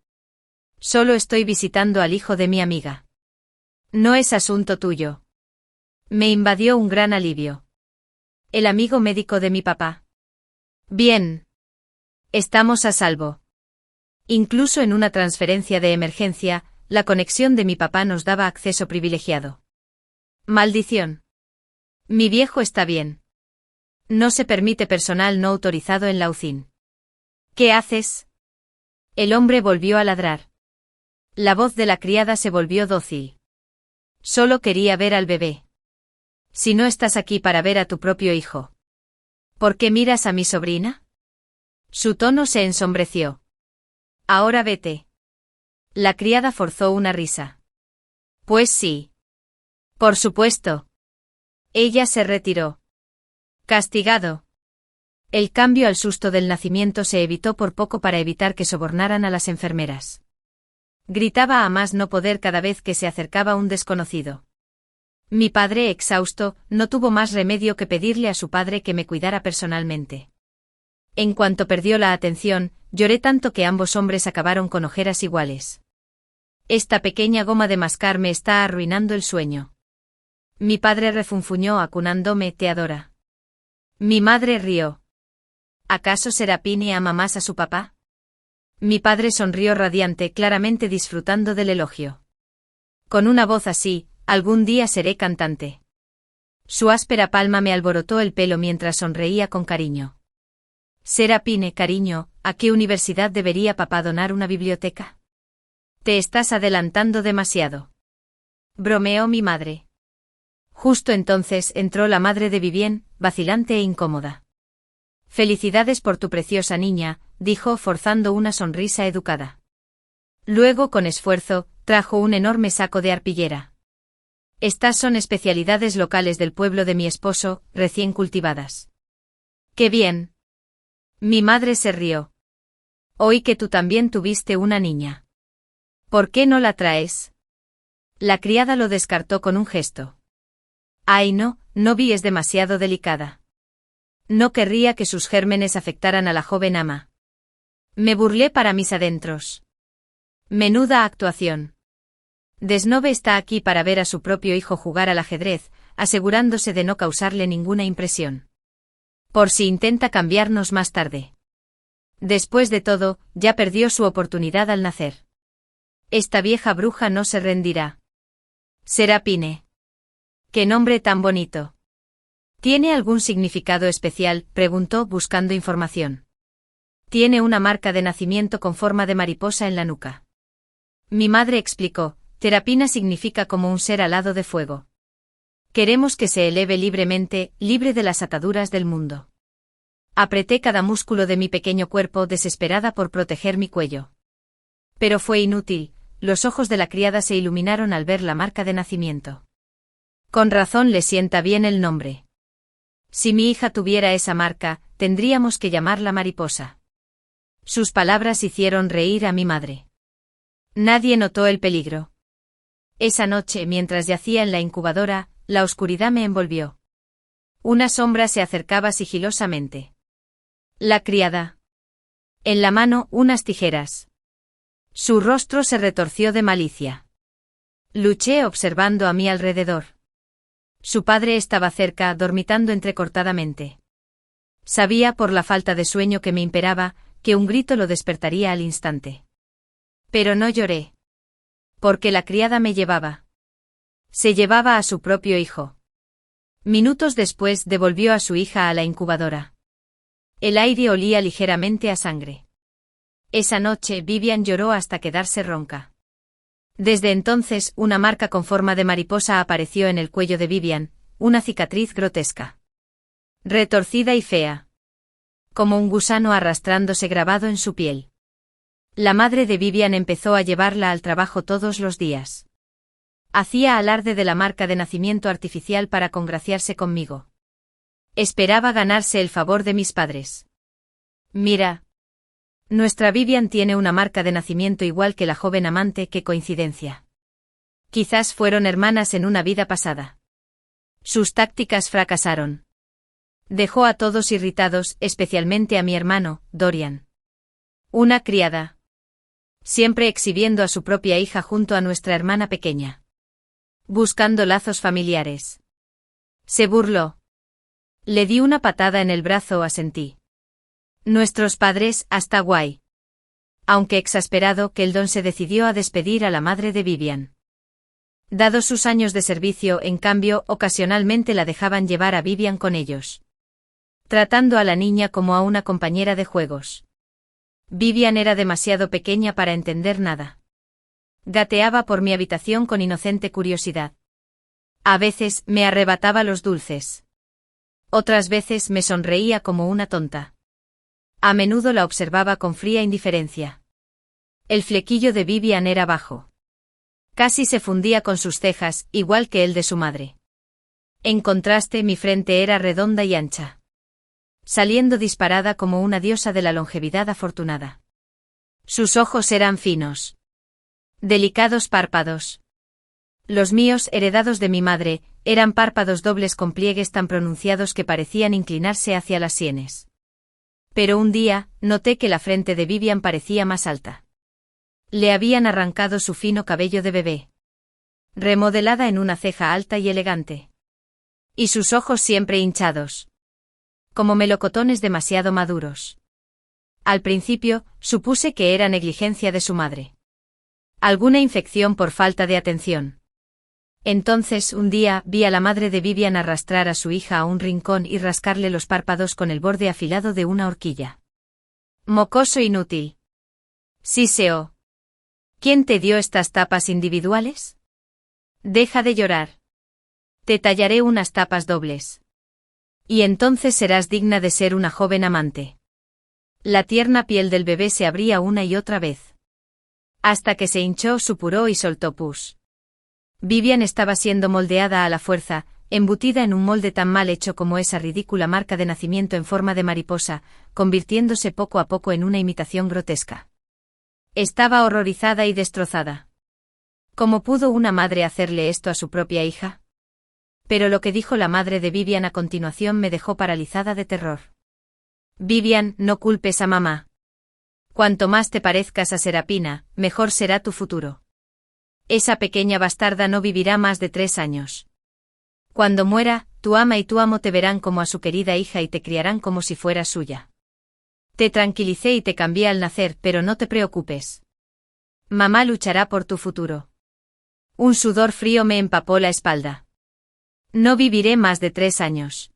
Solo estoy visitando al hijo de mi amiga. No es asunto tuyo. Me invadió un gran alivio. El amigo médico de mi papá. Bien. Estamos a salvo. Incluso en una transferencia de emergencia, la conexión de mi papá nos daba acceso privilegiado. Maldición. Mi viejo está bien. No se permite personal no autorizado en la UCIN. ¿Qué haces? El hombre volvió a ladrar. La voz de la criada se volvió dócil. Solo quería ver al bebé. Si no estás aquí para ver a tu propio hijo. ¿Por qué miras a mi sobrina? Su tono se ensombreció. Ahora vete. La criada forzó una risa. Pues sí. Por supuesto. Ella se retiró. Castigado. El cambio al susto del nacimiento se evitó por poco para evitar que sobornaran a las enfermeras. Gritaba a más no poder cada vez que se acercaba un desconocido. Mi padre, exhausto, no tuvo más remedio que pedirle a su padre que me cuidara personalmente. En cuanto perdió la atención, lloré tanto que ambos hombres acabaron con ojeras iguales. Esta pequeña goma de mascar me está arruinando el sueño. Mi padre refunfuñó acunándome, te adora. Mi madre rió. ¿Acaso Serapine ama más a su papá? Mi padre sonrió radiante, claramente disfrutando del elogio. Con una voz así, algún día seré cantante. Su áspera palma me alborotó el pelo mientras sonreía con cariño. Serapine, cariño, ¿a qué universidad debería papá donar una biblioteca? Te estás adelantando demasiado. Bromeó mi madre. Justo entonces entró la madre de Vivien, vacilante e incómoda. Felicidades por tu preciosa niña, dijo forzando una sonrisa educada. Luego con esfuerzo, trajo un enorme saco de arpillera. Estas son especialidades locales del pueblo de mi esposo, recién cultivadas. ¡Qué bien! Mi madre se rió. Oí que tú también tuviste una niña. ¿Por qué no la traes? La criada lo descartó con un gesto. Ay no, no vi, es demasiado delicada. No querría que sus gérmenes afectaran a la joven ama. Me burlé para mis adentros. Menuda actuación. Desnove está aquí para ver a su propio hijo jugar al ajedrez, asegurándose de no causarle ninguna impresión. Por si intenta cambiarnos más tarde. Después de todo, ya perdió su oportunidad al nacer. Esta vieja bruja no se rendirá. Serapine. ¡Qué nombre tan bonito! ¿Tiene algún significado especial?, preguntó buscando información. Tiene una marca de nacimiento con forma de mariposa en la nuca. Mi madre explicó, Terapina significa como un ser alado de fuego. Queremos que se eleve libremente, libre de las ataduras del mundo. Apreté cada músculo de mi pequeño cuerpo desesperada por proteger mi cuello. Pero fue inútil, los ojos de la criada se iluminaron al ver la marca de nacimiento. Con razón le sienta bien el nombre. Si mi hija tuviera esa marca, tendríamos que llamarla mariposa. Sus palabras hicieron reír a mi madre. Nadie notó el peligro. Esa noche, mientras yacía en la incubadora, la oscuridad me envolvió. Una sombra se acercaba sigilosamente. La criada. En la mano, unas tijeras. Su rostro se retorció de malicia. Luché observando a mi alrededor. Su padre estaba cerca, dormitando entrecortadamente. Sabía, por la falta de sueño que me imperaba, que un grito lo despertaría al instante. Pero no lloré. Porque la criada me llevaba. Se llevaba a su propio hijo. Minutos después devolvió a su hija a la incubadora. El aire olía ligeramente a sangre. Esa noche Vivian lloró hasta quedarse ronca. Desde entonces, una marca con forma de mariposa apareció en el cuello de Vivian, una cicatriz grotesca. Retorcida y fea. Como un gusano arrastrándose grabado en su piel. La madre de Vivian empezó a llevarla al trabajo todos los días. Hacía alarde de la marca de nacimiento artificial para congraciarse conmigo. Esperaba ganarse el favor de mis padres. Mira. Nuestra Vivian tiene una marca de nacimiento igual que la joven amante, qué coincidencia. Quizás fueron hermanas en una vida pasada. Sus tácticas fracasaron. Dejó a todos irritados, especialmente a mi hermano, Dorian. Una criada. Siempre exhibiendo a su propia hija junto a nuestra hermana pequeña. Buscando lazos familiares. Se burló. Le di una patada en el brazo, asentí. Nuestros padres, hasta guay. Aunque exasperado, Keldon se decidió a despedir a la madre de Vivian. Dados sus años de servicio, en cambio, ocasionalmente la dejaban llevar a Vivian con ellos. Tratando a la niña como a una compañera de juegos. Vivian era demasiado pequeña para entender nada. Gateaba por mi habitación con inocente curiosidad. A veces me arrebataba los dulces. Otras veces me sonreía como una tonta. A menudo la observaba con fría indiferencia. El flequillo de Vivian era bajo. Casi se fundía con sus cejas, igual que el de su madre. En contraste, mi frente era redonda y ancha. Saliendo disparada como una diosa de la longevidad afortunada. Sus ojos eran finos. Delicados párpados. Los míos, heredados de mi madre, eran párpados dobles con pliegues tan pronunciados que parecían inclinarse hacia las sienes. Pero un día, noté que la frente de Vivian parecía más alta. Le habían arrancado su fino cabello de bebé. Remodelada en una ceja alta y elegante. Y sus ojos siempre hinchados. Como melocotones demasiado maduros. Al principio, supuse que era negligencia de su madre. Alguna infección por falta de atención. Entonces, un día, vi a la madre de Vivian arrastrar a su hija a un rincón y rascarle los párpados con el borde afilado de una horquilla. Mocoso inútil. Siseó. ¿Quién te dio estas tapas individuales? Deja de llorar. Te tallaré unas tapas dobles. Y entonces serás digna de ser una joven amante. La tierna piel del bebé se abría una y otra vez. Hasta que se hinchó, supuró y soltó pus. Vivian estaba siendo moldeada a la fuerza, embutida en un molde tan mal hecho como esa ridícula marca de nacimiento en forma de mariposa, convirtiéndose poco a poco en una imitación grotesca. Estaba horrorizada y destrozada. ¿Cómo pudo una madre hacerle esto a su propia hija? Pero lo que dijo la madre de Vivian a continuación me dejó paralizada de terror. Vivian, no culpes a mamá. Cuanto más te parezcas a Serapina, mejor será tu futuro. Esa pequeña bastarda no vivirá más de 3 años. Cuando muera, tu ama y tu amo te verán como a su querida hija y te criarán como si fuera suya. Te tranquilicé y te cambié al nacer, pero no te preocupes. Mamá luchará por tu futuro. Un sudor frío me empapó la espalda. No viviré más de 3 años.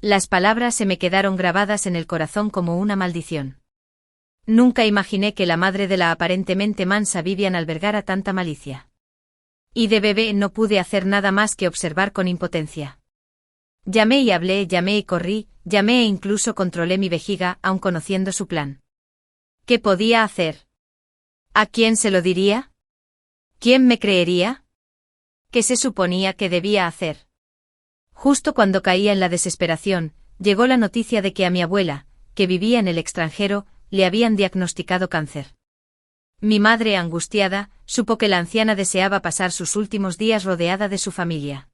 Las palabras se me quedaron grabadas en el corazón como una maldición. Nunca imaginé que la madre de la aparentemente mansa Vivian albergara tanta malicia. Y de bebé no pude hacer nada más que observar con impotencia. Llamé y hablé, llamé y corrí, llamé e incluso controlé mi vejiga, aun conociendo su plan. ¿Qué podía hacer? ¿A quién se lo diría? ¿Quién me creería? ¿Qué se suponía que debía hacer? Justo cuando caía en la desesperación, llegó la noticia de que a mi abuela, que vivía en el extranjero, le habían diagnosticado cáncer. Mi madre, angustiada, supo que la anciana deseaba pasar sus últimos días rodeada de su familia.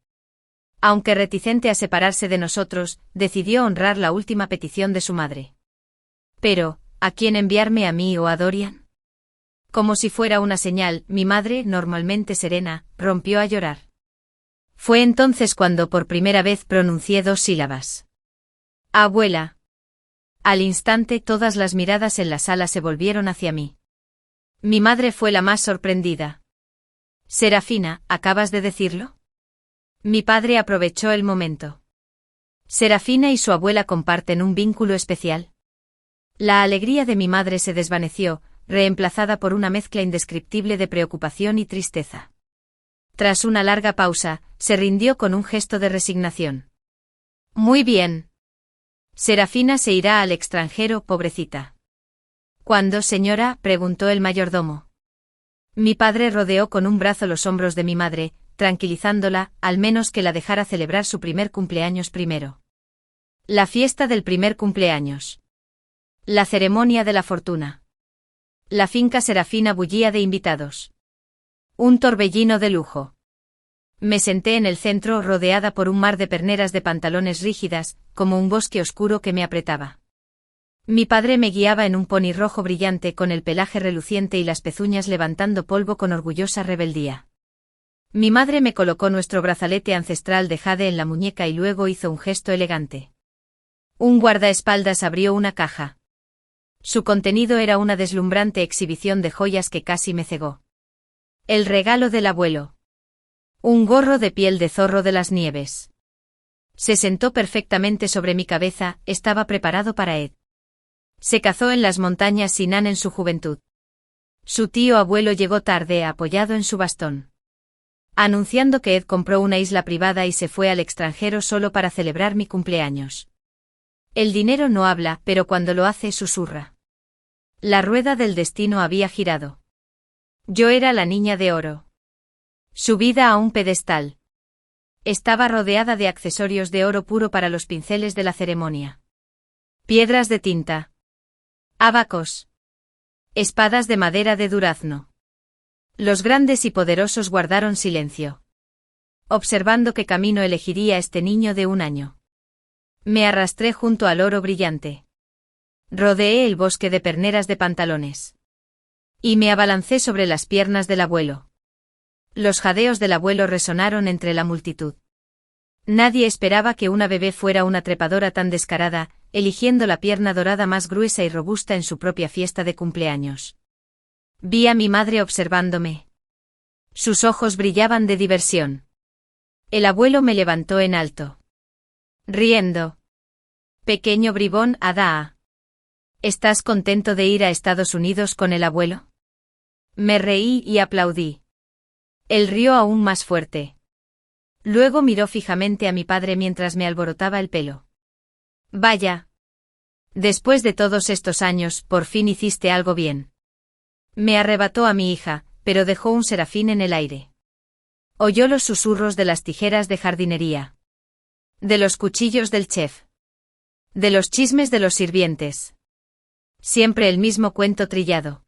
Aunque reticente a separarse de nosotros, decidió honrar la última petición de su madre. Pero, ¿a quién enviarme, a mí o a Dorian? Como si fuera una señal, mi madre, normalmente serena, rompió a llorar. Fue entonces cuando por primera vez pronuncié 2 sílabas. Abuela. Al instante todas las miradas en la sala se volvieron hacia mí. Mi madre fue la más sorprendida. Serafina, ¿acabas de decirlo? Mi padre aprovechó el momento. Serafina y su abuela comparten un vínculo especial. La alegría de mi madre se desvaneció, reemplazada por una mezcla indescriptible de preocupación y tristeza. Tras una larga pausa, se rindió con un gesto de resignación. Muy bien. Serafina se irá al extranjero, pobrecita. ¿Cuándo, señora?, preguntó el mayordomo. Mi padre rodeó con un brazo los hombros de mi madre, tranquilizándola, al menos que la dejara celebrar su primer cumpleaños primero. La fiesta del primer cumpleaños. La ceremonia de la fortuna. La finca Serafina bullía de invitados. Un torbellino de lujo. Me senté en el centro rodeada por un mar de perneras de pantalones rígidas, como un bosque oscuro que me apretaba. Mi padre me guiaba en un pony rojo brillante con el pelaje reluciente y las pezuñas levantando polvo con orgullosa rebeldía. Mi madre me colocó nuestro brazalete ancestral de jade en la muñeca y luego hizo un gesto elegante. Un guardaespaldas abrió una caja. Su contenido era una deslumbrante exhibición de joyas que casi me cegó. El regalo del abuelo. Un gorro de piel de zorro de las nieves. Se sentó perfectamente sobre mi cabeza, estaba preparado para Ed. Se cazó en las montañas Sinan en su juventud. Su tío abuelo llegó tarde, apoyado en su bastón. Anunciando que Ed compró una isla privada y se fue al extranjero solo para celebrar mi cumpleaños. El dinero no habla, pero cuando lo hace susurra. La rueda del destino había girado. Yo era la niña de oro. Subida a un pedestal. Estaba rodeada de accesorios de oro puro para los pinceles de la ceremonia. Piedras de tinta. Abacos. Espadas de madera de durazno. Los grandes y poderosos guardaron silencio. Observando qué camino elegiría este niño de 1 año. Me arrastré junto al oro brillante. Rodeé el bosque de perneras de pantalones. Y me abalancé sobre las piernas del abuelo. Los jadeos del abuelo resonaron entre la multitud. Nadie esperaba que una bebé fuera una trepadora tan descarada, eligiendo la pierna dorada más gruesa y robusta en su propia fiesta de cumpleaños. Vi a mi madre observándome. Sus ojos brillaban de diversión. El abuelo me levantó en alto. Riendo. Pequeño bribón, Adaa. ¿Estás contento de ir a Estados Unidos con el abuelo? Me reí y aplaudí. Él rió aún más fuerte. Luego miró fijamente a mi padre mientras me alborotaba el pelo. Vaya. Después de todos estos años, por fin hiciste algo bien. Me arrebató a mi hija, pero dejó un serafín en el aire. Oyó los susurros de las tijeras de jardinería. De los cuchillos del chef. De los chismes de los sirvientes. Siempre el mismo cuento trillado.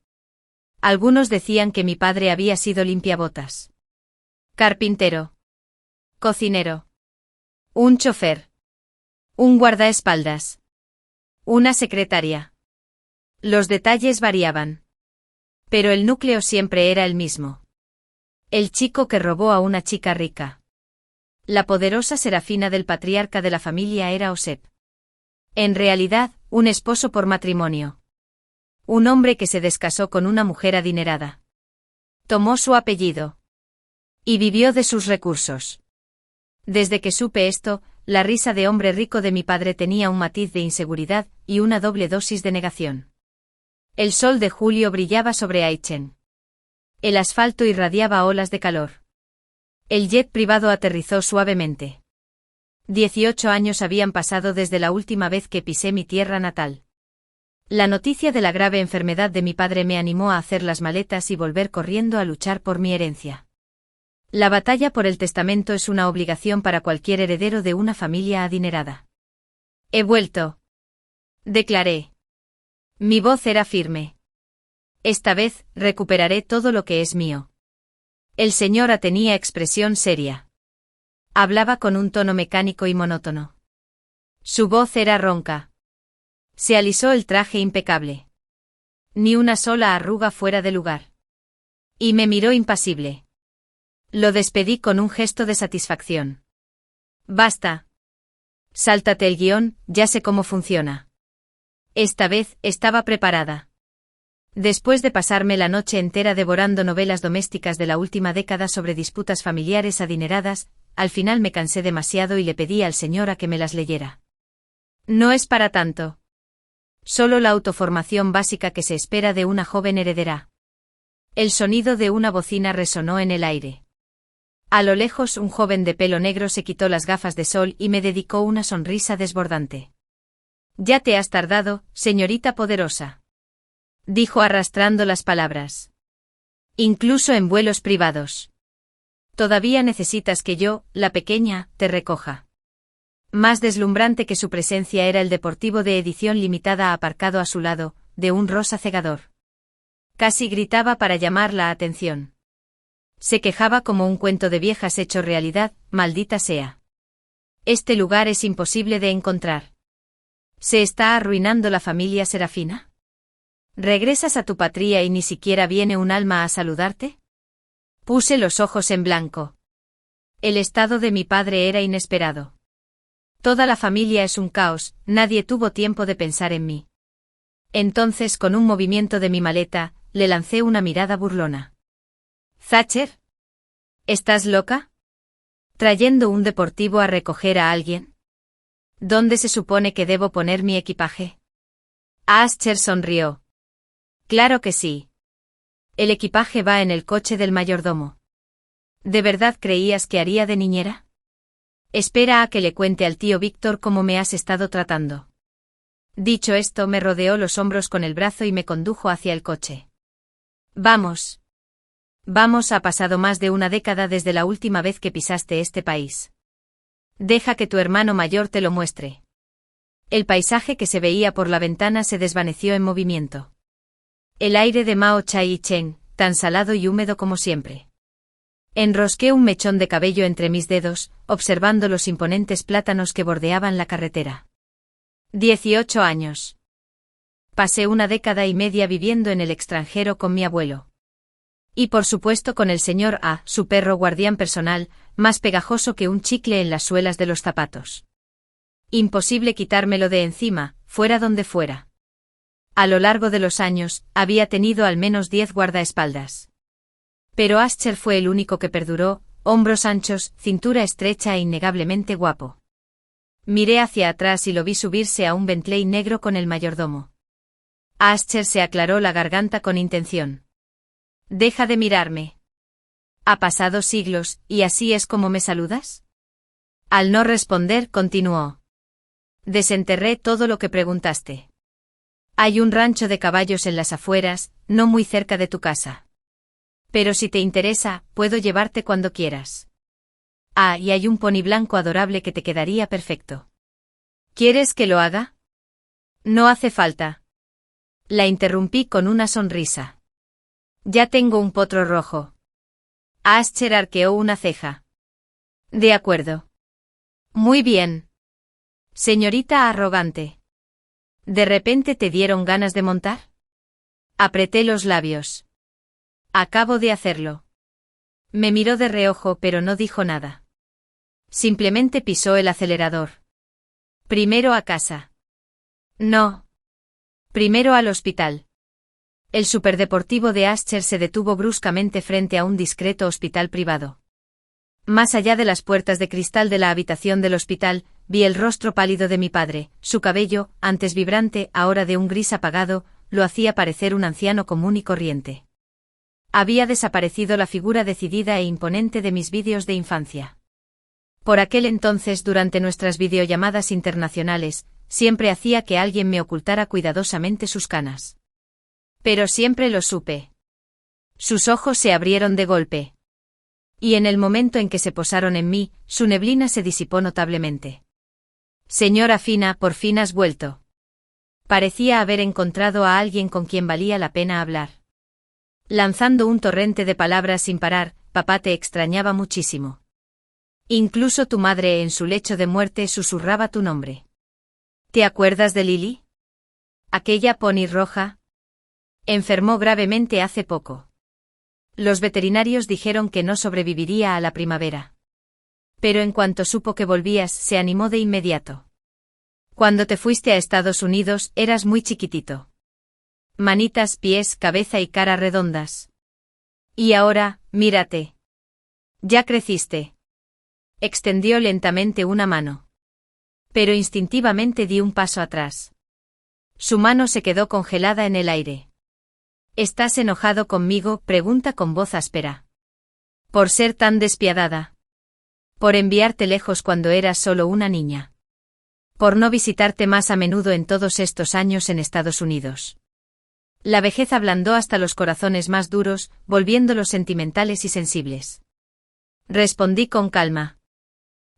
Algunos decían que mi padre había sido limpiabotas. Carpintero. Cocinero. Un chofer. Un guardaespaldas. Una secretaria. Los detalles variaban. Pero el núcleo siempre era el mismo. El chico que robó a una chica rica. La poderosa serafina del patriarca de la familia era Osep. En realidad, un esposo por matrimonio. Un hombre que se descasó con una mujer adinerada. Tomó su apellido. Y vivió de sus recursos. Desde que supe esto, la risa de hombre rico de mi padre tenía un matiz de inseguridad y una doble dosis de negación. El sol de julio brillaba sobre Aichen. El asfalto irradiaba olas de calor. El jet privado aterrizó suavemente. 18 años habían pasado desde la última vez que pisé mi tierra natal. La noticia de la grave enfermedad de mi padre me animó a hacer las maletas y volver corriendo a luchar por mi herencia. La batalla por el testamento es una obligación para cualquier heredero de una familia adinerada. He vuelto. Declaré. Mi voz era firme. Esta vez, recuperaré todo lo que es mío. El señor tenía expresión seria. Hablaba con un tono mecánico y monótono. Su voz era ronca. Se alisó el traje impecable. Ni una sola arruga fuera de lugar. Y me miró impasible. Lo despedí con un gesto de satisfacción. Basta. Sáltate el guión, ya sé cómo funciona. Esta vez, estaba preparada. Después de pasarme la noche entera devorando novelas domésticas de la última década sobre disputas familiares adineradas, al final me cansé demasiado y le pedí al señor a que me las leyera. No es para tanto. Solo la autoformación básica que se espera de una joven heredera. El sonido de una bocina resonó en el aire. A lo lejos un joven de pelo negro se quitó las gafas de sol y me dedicó una sonrisa desbordante. «Ya te has tardado, señorita poderosa», dijo arrastrando las palabras. «Incluso en vuelos privados. Todavía necesitas que yo, la pequeña, te recoja». Más deslumbrante que su presencia era el deportivo de edición limitada aparcado a su lado, de un rosa cegador. Casi gritaba para llamar la atención. Se quejaba como un cuento de viejas hecho realidad, maldita sea. Este lugar es imposible de encontrar. ¿Se está arruinando la familia Serafina? ¿Regresas a tu patria y ni siquiera viene un alma a saludarte? Puse los ojos en blanco. El estado de mi padre era inesperado. Toda la familia es un caos, nadie tuvo tiempo de pensar en mí. Entonces, con un movimiento de mi maleta, le lancé una mirada burlona. «Thatcher, ¿estás loca? ¿Trayendo un deportivo a recoger a alguien? ¿Dónde se supone que debo poner mi equipaje?» Ascher sonrió. «Claro que sí. El equipaje va en el coche del mayordomo. ¿De verdad creías que haría de niñera? Espera a que le cuente al tío Víctor cómo me has estado tratando». Dicho esto, me rodeó los hombros con el brazo y me condujo hacia el coche. «Vamos. Vamos, ha pasado más de una década desde la última vez que pisaste este país. Deja que tu hermano mayor te lo muestre». El paisaje que se veía por la ventana se desvaneció en movimiento. El aire de Mao Chai-Cheng, tan salado y húmedo como siempre. Enrosqué un mechón de cabello entre mis dedos, observando los imponentes plátanos que bordeaban la carretera. 18 años. Pasé una década y media viviendo en el extranjero con mi abuelo. Y por supuesto con el señor A, su perro guardián personal, más pegajoso que un chicle en las suelas de los zapatos. Imposible quitármelo de encima, fuera donde fuera. A lo largo de los años, había tenido al menos 10 guardaespaldas. Pero Ascher fue el único que perduró, hombros anchos, cintura estrecha e innegablemente guapo. Miré hacia atrás y lo vi subirse a un Bentley negro con el mayordomo. Ascher se aclaró la garganta con intención. «Deja de mirarme. Ha pasado siglos, ¿y así es como me saludas?» Al no responder, continuó. «Desenterré todo lo que preguntaste. Hay un rancho de caballos en las afueras, no muy cerca de tu casa. Pero si te interesa, puedo llevarte cuando quieras. Ah, y hay un pony blanco adorable que te quedaría perfecto. ¿Quieres que lo haga?» «No hace falta». La interrumpí con una sonrisa. «Ya tengo un potro rojo». Ascher arqueó una ceja. «De acuerdo. Muy bien. Señorita arrogante. ¿De repente te dieron ganas de montar?» Apreté los labios. «Acabo de hacerlo». Me miró de reojo pero no dijo nada. Simplemente pisó el acelerador. «Primero a casa». «No. Primero al hospital». El superdeportivo de Ascher se detuvo bruscamente frente a un discreto hospital privado. Más allá de las puertas de cristal de la habitación del hospital, vi el rostro pálido de mi padre, su cabello, antes vibrante, ahora de un gris apagado, lo hacía parecer un anciano común y corriente. Había desaparecido la figura decidida e imponente de mis vídeos de infancia. Por aquel entonces, durante nuestras videollamadas internacionales, siempre hacía que alguien me ocultara cuidadosamente sus canas. Pero siempre lo supe. Sus ojos se abrieron de golpe. Y en el momento en que se posaron en mí, su neblina se disipó notablemente. «Señora Fina, por fin has vuelto». Parecía haber encontrado a alguien con quien valía la pena hablar. Lanzando un torrente de palabras sin parar, «Papá te extrañaba muchísimo. Incluso tu madre en su lecho de muerte susurraba tu nombre. ¿Te acuerdas de Lily? Aquella pony roja. Enfermó gravemente hace poco. Los veterinarios dijeron que no sobreviviría a la primavera. Pero en cuanto supo que volvías, se animó de inmediato. Cuando te fuiste a Estados Unidos, eras muy chiquitito. Manitas, pies, cabeza y cara redondas. Y ahora, mírate. Ya creciste. Extendió lentamente una mano. Pero instintivamente di un paso atrás. Su mano se quedó congelada en el aire. ¿Estás enojado conmigo?, pregunta con voz áspera. Por ser tan despiadada. Por enviarte lejos cuando eras solo una niña. Por no visitarte más a menudo en todos estos años en Estados Unidos. La vejez ablandó hasta los corazones más duros, volviéndolos sentimentales y sensibles. Respondí con calma.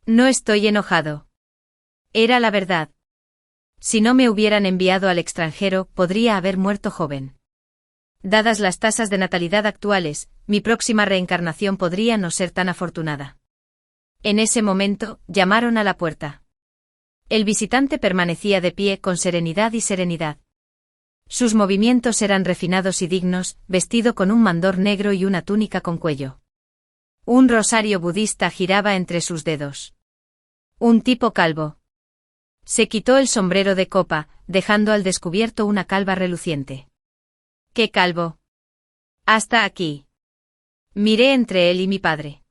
No estoy enojado. Era la verdad. Si no me hubieran enviado al extranjero, podría haber muerto joven. Dadas las tasas de natalidad actuales, mi próxima reencarnación podría no ser tan afortunada. En ese momento, llamaron a la puerta. El visitante permanecía de pie con serenidad y serenidad. Sus movimientos eran refinados y dignos, vestido con un mandor negro y una túnica con cuello. Un rosario budista giraba entre sus dedos. Un tipo calvo. Se quitó el sombrero de copa, dejando al descubierto una calva reluciente. ¿Qué calvo? Hasta aquí. Miré entre él y mi padre.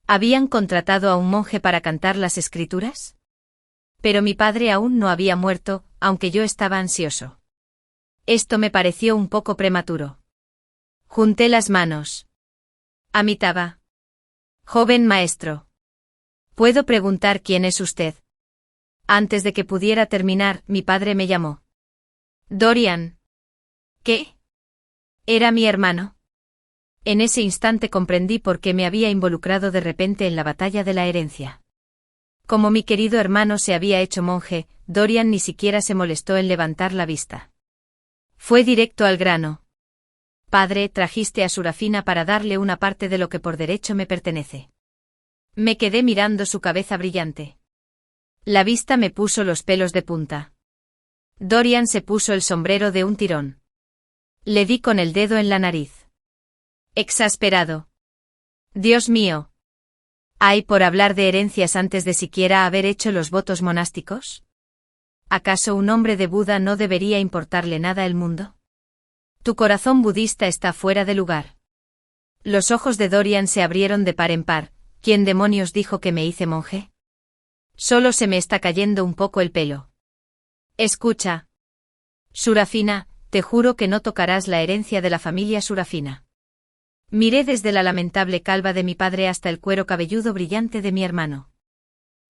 ¿Habían contratado a un monje para cantar las escrituras? Pero mi padre aún no había muerto, aunque yo estaba ansioso. Esto me pareció un poco prematuro. Junté las manos. Amitabha. Joven maestro. ¿Puedo preguntar quién es usted? Antes de que pudiera terminar, mi padre me llamó. Dorian. ¿Qué? ¿Era mi hermano? En ese instante comprendí por qué me había involucrado de repente en la batalla de la herencia. Como mi querido hermano se había hecho monje, Dorian ni siquiera se molestó en levantar la vista. Fue directo al grano. Padre, trajiste a Surafina para darle una parte de lo que por derecho me pertenece. Me quedé mirando su cabeza brillante. La vista me puso los pelos de punta. Dorian se puso el sombrero de un tirón. Le di con el dedo en la nariz. Exasperado. Dios mío. ¿Hay por hablar de herencias antes de siquiera haber hecho los votos monásticos? ¿Acaso un hombre de Buda no debería importarle nada el mundo? Tu corazón budista está fuera de lugar. Los ojos de Dorian se abrieron de par en par. ¿Quién demonios dijo que me hice monje? Solo se me está cayendo un poco el pelo. Escucha. Surafina, te juro que no tocarás la herencia de la familia Surafina. Miré desde la lamentable calva de mi padre hasta el cuero cabelludo brillante de mi hermano.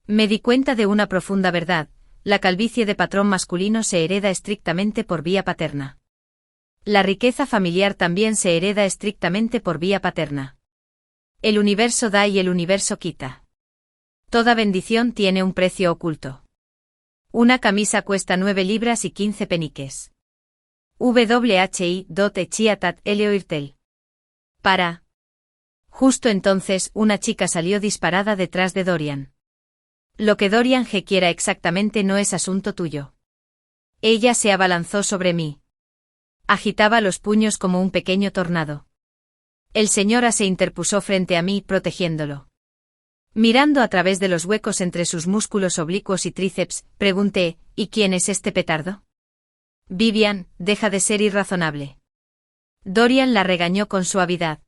Me di cuenta de una profunda verdad: la calvicie de patrón masculino se hereda estrictamente por vía paterna. La riqueza familiar también se hereda estrictamente por vía paterna. El universo da y el universo quita. Toda bendición tiene un precio oculto. Una camisa cuesta 9 libras y 15 peniques. WHI Chiatat Elioirtel. Para. Justo entonces, una chica salió disparada detrás de Dorian. Lo que Dorian G quiera exactamente no es asunto tuyo. Ella se abalanzó sobre mí. Agitaba los puños como un pequeño tornado. El señor A se interpuso frente a mí, protegiéndolo. Mirando a través de los huecos entre sus músculos oblicuos y tríceps, pregunté: ¿y quién es este petardo? Vivian, deja de ser irrazonable. Dorian la regañó con suavidad.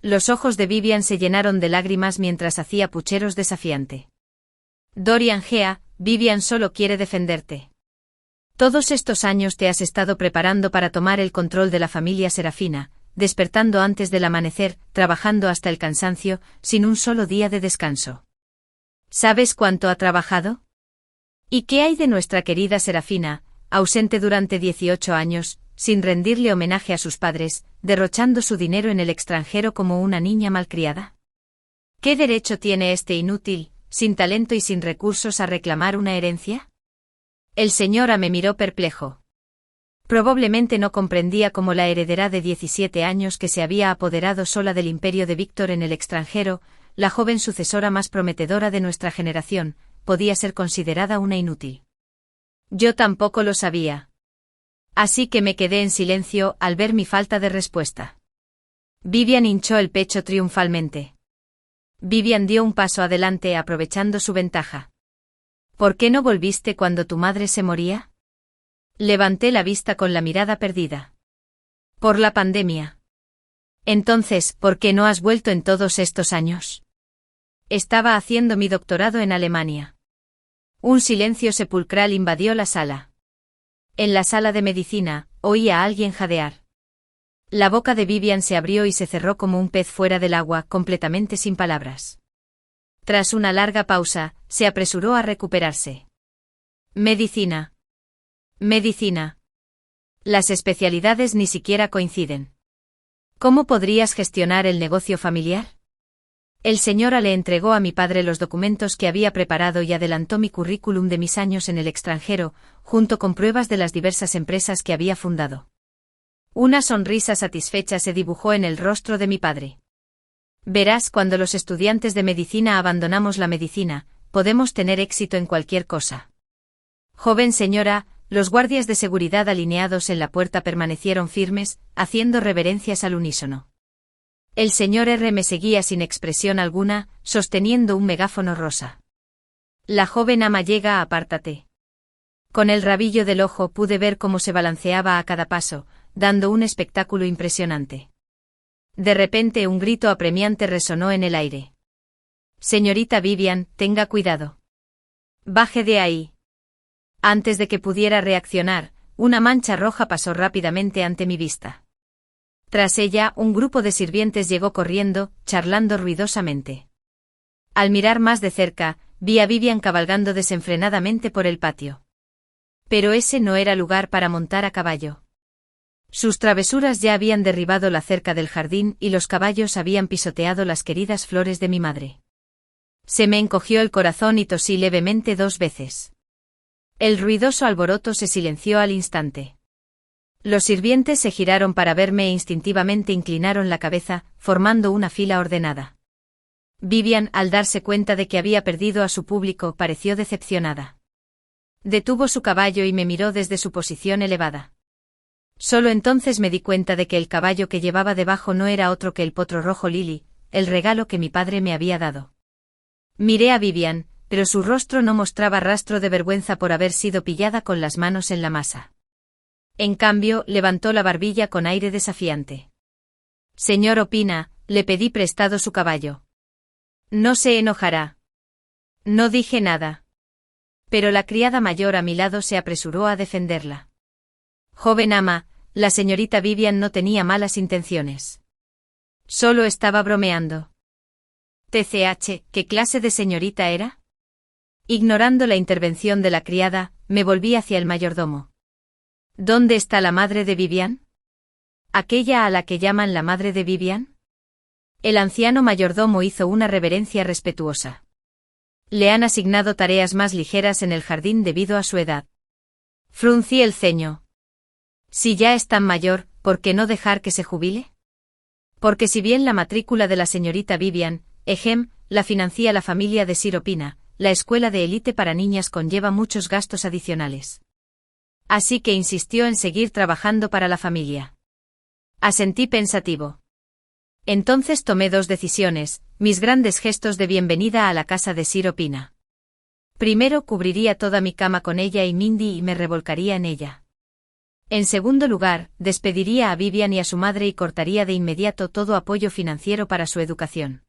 Los ojos de Vivian se llenaron de lágrimas mientras hacía pucheros desafiante. Dorian Gea, Vivian solo quiere defenderte. Todos estos años te has estado preparando para tomar el control de la familia Serafina, despertando antes del amanecer, trabajando hasta el cansancio, sin un solo día de descanso. ¿Sabes cuánto ha trabajado? ¿Y qué hay de nuestra querida Serafina, ausente durante 18 años, sin rendirle homenaje a sus padres, derrochando su dinero en el extranjero como una niña malcriada? ¿Qué derecho tiene este inútil, sin talento y sin recursos, a reclamar una herencia? El señor A me miró perplejo. Probablemente no comprendía cómo la heredera de 17 años que se había apoderado sola del imperio de Víctor en el extranjero, la joven sucesora más prometedora de nuestra generación, podía ser considerada una inútil. Yo tampoco lo sabía. Así que me quedé en silencio al ver mi falta de respuesta. Vivian hinchó el pecho triunfalmente. Vivian dio un paso adelante aprovechando su ventaja. ¿Por qué no volviste cuando tu madre se moría? Levanté la vista con la mirada perdida. Por la pandemia. Entonces, ¿por qué no has vuelto en todos estos años? Estaba haciendo mi doctorado en Alemania. Un silencio sepulcral invadió la sala. En la sala de medicina, oí a alguien jadear. La boca de Vivian se abrió y se cerró como un pez fuera del agua, completamente sin palabras. Tras una larga pausa, se apresuró a recuperarse. Medicina. Medicina. Las especialidades ni siquiera coinciden. ¿Cómo podrías gestionar el negocio familiar? El señora le entregó a mi padre los documentos que había preparado y adelantó mi currículum de mis años en el extranjero, junto con pruebas de las diversas empresas que había fundado. Una sonrisa satisfecha se dibujó en el rostro de mi padre. Verás, cuando los estudiantes de medicina abandonamos la medicina, podemos tener éxito en cualquier cosa. Joven señora, los guardias de seguridad alineados en la puerta permanecieron firmes, haciendo reverencias al unísono. El señor R me seguía sin expresión alguna, sosteniendo un megáfono rosa. La joven ama llega, apártate. Con el rabillo del ojo pude ver cómo se balanceaba a cada paso, dando un espectáculo impresionante. De repente un grito apremiante resonó en el aire. Señorita Vivian, tenga cuidado. Baje de ahí. Antes de que pudiera reaccionar, una mancha roja pasó rápidamente ante mi vista. Tras ella, un grupo de sirvientes llegó corriendo, charlando ruidosamente. Al mirar más de cerca, vi a Vivian cabalgando desenfrenadamente por el patio. Pero ese no era lugar para montar a caballo. Sus travesuras ya habían derribado la cerca del jardín y los caballos habían pisoteado las queridas flores de mi madre. Se me encogió el corazón y tosí levemente 2 veces. El ruidoso alboroto se silenció al instante. Los sirvientes se giraron para verme e instintivamente inclinaron la cabeza, formando una fila ordenada. Vivian, al darse cuenta de que había perdido a su público, pareció decepcionada. Detuvo su caballo y me miró desde su posición elevada. Solo entonces me di cuenta de que el caballo que llevaba debajo no era otro que el potro rojo Lily, el regalo que mi padre me había dado. Miré a Vivian, pero su rostro no mostraba rastro de vergüenza por haber sido pillada con las manos en la masa. En cambio, levantó la barbilla con aire desafiante. Señor Opina, le pedí prestado su caballo. No se enojará. No dije nada. Pero la criada mayor a mi lado se apresuró a defenderla. Joven ama, la señorita Vivian no tenía malas intenciones. Solo estaba bromeando. TCH, ¿qué clase de señorita era? Ignorando la intervención de la criada, me volví hacia el mayordomo. ¿Dónde está la madre de Vivian? ¿Aquella a la que llaman la madre de Vivian? El anciano mayordomo hizo una reverencia respetuosa. Le han asignado tareas más ligeras en el jardín debido a su edad. Fruncí el ceño. Si ya es tan mayor, ¿por qué no dejar que se jubile? Porque si bien la matrícula de la señorita Vivian, la financia la familia de Sir Opina, la escuela de élite para niñas conlleva muchos gastos adicionales. Así que insistió en seguir trabajando para la familia. Asentí pensativo. Entonces tomé 2 decisiones, mis grandes gestos de bienvenida a la casa de Sir Opina. Primero cubriría toda mi cama con ella y Mindy y me revolcaría en ella. En segundo lugar, despediría a Vivian y a su madre y cortaría de inmediato todo apoyo financiero para su educación.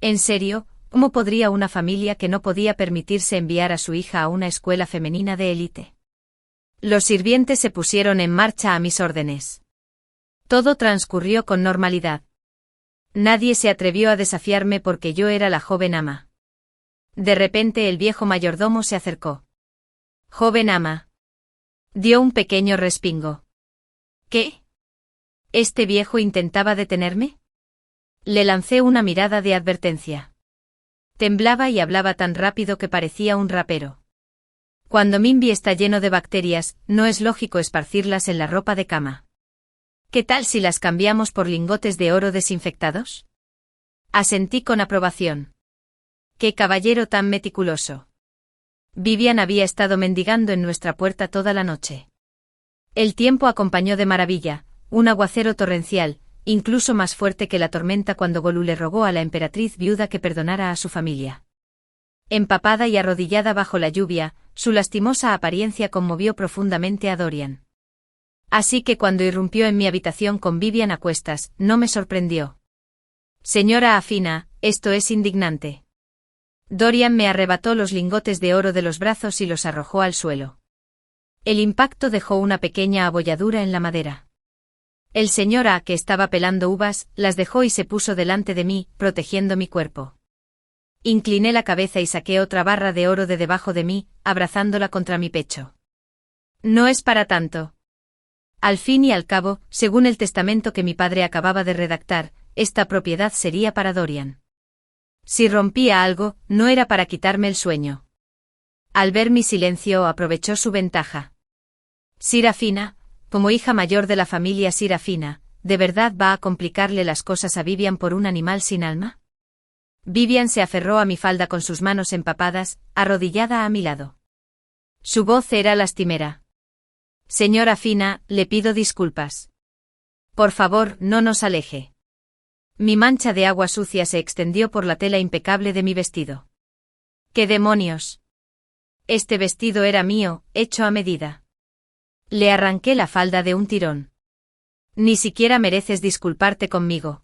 En serio, ¿cómo podría una familia que no podía permitirse enviar a su hija a una escuela femenina de élite? Los sirvientes se pusieron en marcha a mis órdenes. Todo transcurrió con normalidad. Nadie se atrevió a desafiarme porque yo era la joven ama. De repente el viejo mayordomo se acercó. Joven ama. Dio un pequeño respingo. ¿Qué? ¿Este viejo intentaba detenerme? Le lancé una mirada de advertencia. Temblaba y hablaba tan rápido que parecía un rapero. Cuando Minby está lleno de bacterias, no es lógico esparcirlas en la ropa de cama. ¿Qué tal si las cambiamos por lingotes de oro desinfectados? Asentí con aprobación. ¡Qué caballero tan meticuloso! Vivian había estado mendigando en nuestra puerta toda la noche. El tiempo acompañó de maravilla, un aguacero torrencial, incluso más fuerte que la tormenta cuando Golú le rogó a la emperatriz viuda que perdonara a su familia. Empapada y arrodillada bajo la lluvia, su lastimosa apariencia conmovió profundamente a Dorian. Así que cuando irrumpió en mi habitación con Vivian a cuestas, no me sorprendió. Señora Afina, esto es indignante. Dorian me arrebató los lingotes de oro de los brazos y los arrojó al suelo. El impacto dejó una pequeña abolladura en la madera. El señor A, que estaba pelando uvas, las dejó y se puso delante de mí, protegiendo mi cuerpo. Incliné la cabeza y saqué otra barra de oro de debajo de mí, abrazándola contra mi pecho. No es para tanto. Al fin y al cabo, según el testamento que mi padre acababa de redactar, esta propiedad sería para Dorian. Si rompía algo, no era para quitarme el sueño. Al ver mi silencio, aprovechó su ventaja. Sirafina, como hija mayor de la familia Sirafina, ¿de verdad va a complicarle las cosas a Vivian por un animal sin alma? Vivian se aferró a mi falda con sus manos empapadas, arrodillada a mi lado. Su voz era lastimera. Señora Fina, le pido disculpas. Por favor, no nos aleje. Mi mancha de agua sucia se extendió por la tela impecable de mi vestido. ¡Qué demonios! Este vestido era mío, hecho a medida. Le arranqué la falda de un tirón. Ni siquiera mereces disculparte conmigo.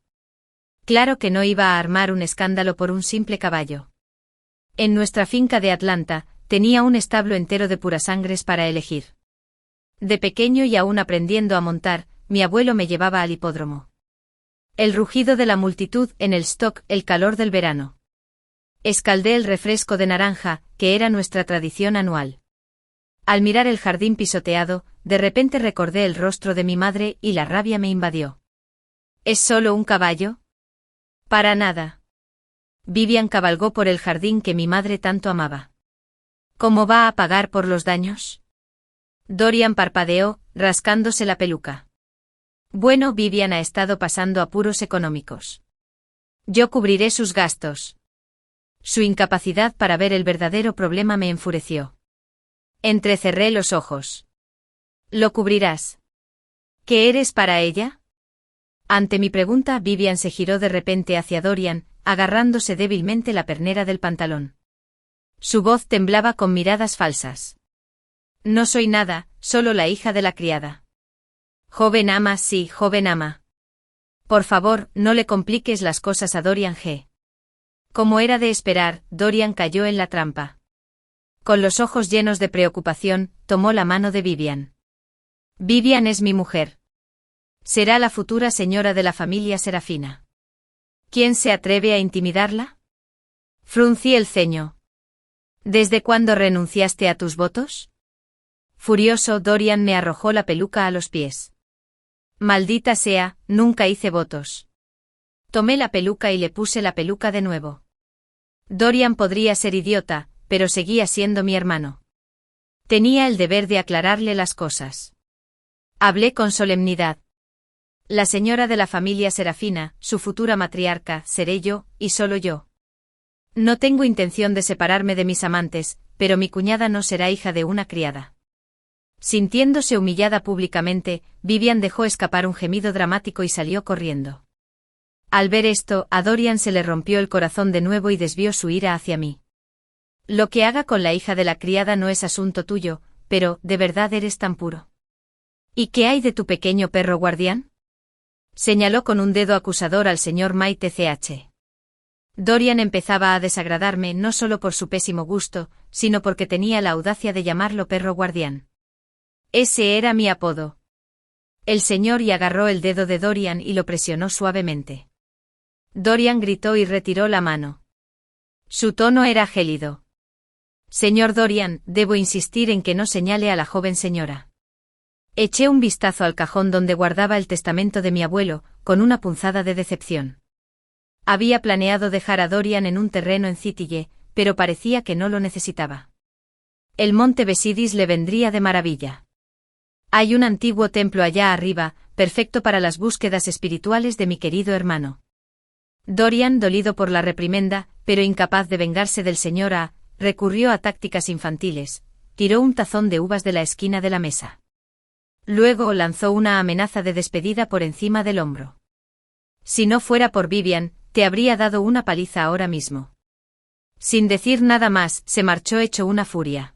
Claro que no iba a armar un escándalo por un simple caballo. En nuestra finca de Atlanta, tenía un establo entero de purasangres para elegir. De pequeño y aún aprendiendo a montar, mi abuelo me llevaba al hipódromo. El rugido de la multitud en el stock, el calor del verano. Escaldé el refresco de naranja, que era nuestra tradición anual. Al mirar el jardín pisoteado, de repente recordé el rostro de mi madre y la rabia me invadió. ¿Es solo un caballo? Para nada. Vivian cabalgó por el jardín que mi madre tanto amaba. ¿Cómo va a pagar por los daños? Dorian parpadeó, rascándose la peluca. Bueno, Vivian ha estado pasando apuros económicos. Yo cubriré sus gastos. Su incapacidad para ver el verdadero problema me enfureció. Entrecerré los ojos. ¿Lo cubrirás? ¿Qué eres para ella? Ante mi pregunta, Vivian se giró de repente hacia Dorian, agarrándose débilmente la pernera del pantalón. Su voz temblaba con miradas falsas. No soy nada, solo la hija de la criada. Joven ama, sí, joven ama. Por favor, no le compliques las cosas a Dorian G. Como era de esperar, Dorian cayó en la trampa. Con los ojos llenos de preocupación, tomó la mano de Vivian. Vivian es mi mujer. Será la futura señora de la familia Serafina. ¿Quién se atreve a intimidarla? Fruncí el ceño. ¿Desde cuándo renunciaste a tus votos? Furioso, Dorian me arrojó la peluca a los pies. Maldita sea, nunca hice votos. Tomé la peluca y le puse la peluca de nuevo. Dorian podría ser idiota, pero seguía siendo mi hermano. Tenía el deber de aclararle las cosas. Hablé con solemnidad. La señora de la familia Serafina, su futura matriarca, seré yo, y solo yo. No tengo intención de separarme de mis amantes, pero mi cuñada no será hija de una criada. Sintiéndose humillada públicamente, Vivian dejó escapar un gemido dramático y salió corriendo. Al ver esto, a Dorian se le rompió el corazón de nuevo y desvió su ira hacia mí. Lo que haga con la hija de la criada no es asunto tuyo, pero, ¿de verdad eres tan puro? ¿Y qué hay de tu pequeño perro guardián? Señaló con un dedo acusador al señor Maite Ch. Dorian empezaba a desagradarme no solo por su pésimo gusto, sino porque tenía la audacia de llamarlo perro guardián. Ese era mi apodo. El señor y agarró el dedo de Dorian y lo presionó suavemente. Dorian gritó y retiró la mano. Su tono era gélido. Señor Dorian, debo insistir en que no señale a la joven señora. Eché un vistazo al cajón donde guardaba el testamento de mi abuelo, con una punzada de decepción. Había planeado dejar a Dorian en un terreno en Citille, pero parecía que no lo necesitaba. El monte Besidis le vendría de maravilla. Hay un antiguo templo allá arriba, perfecto para las búsquedas espirituales de mi querido hermano. Dorian, dolido por la reprimenda, pero incapaz de vengarse del señor A, recurrió a tácticas infantiles, tiró un tazón de uvas de la esquina de la mesa. Luego lanzó una amenaza de despedida por encima del hombro. Si no fuera por Vivian, te habría dado una paliza ahora mismo. Sin decir nada más, se marchó hecho una furia.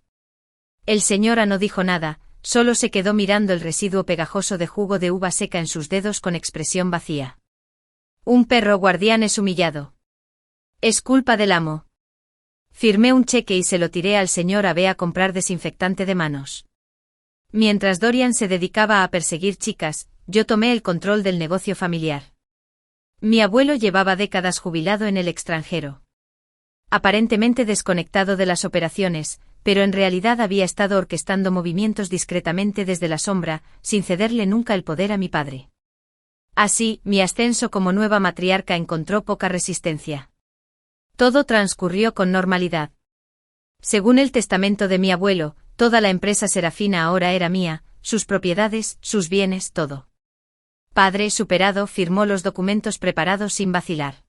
El señora no dijo nada, solo se quedó mirando el residuo pegajoso de jugo de uva seca en sus dedos con expresión vacía. Un perro guardián es humillado. Es culpa del amo. Firmé un cheque y se lo tiré al señor Abe a comprar desinfectante de manos. Mientras Dorian se dedicaba a perseguir chicas, yo tomé el control del negocio familiar. Mi abuelo llevaba décadas jubilado en el extranjero. Aparentemente desconectado de las operaciones, pero en realidad había estado orquestando movimientos discretamente desde la sombra, sin cederle nunca el poder a mi padre. Así, mi ascenso como nueva matriarca encontró poca resistencia. Todo transcurrió con normalidad. Según el testamento de mi abuelo, toda la empresa Serafina ahora era mía, sus propiedades, sus bienes, todo. Padre, superado, firmó los documentos preparados sin vacilar.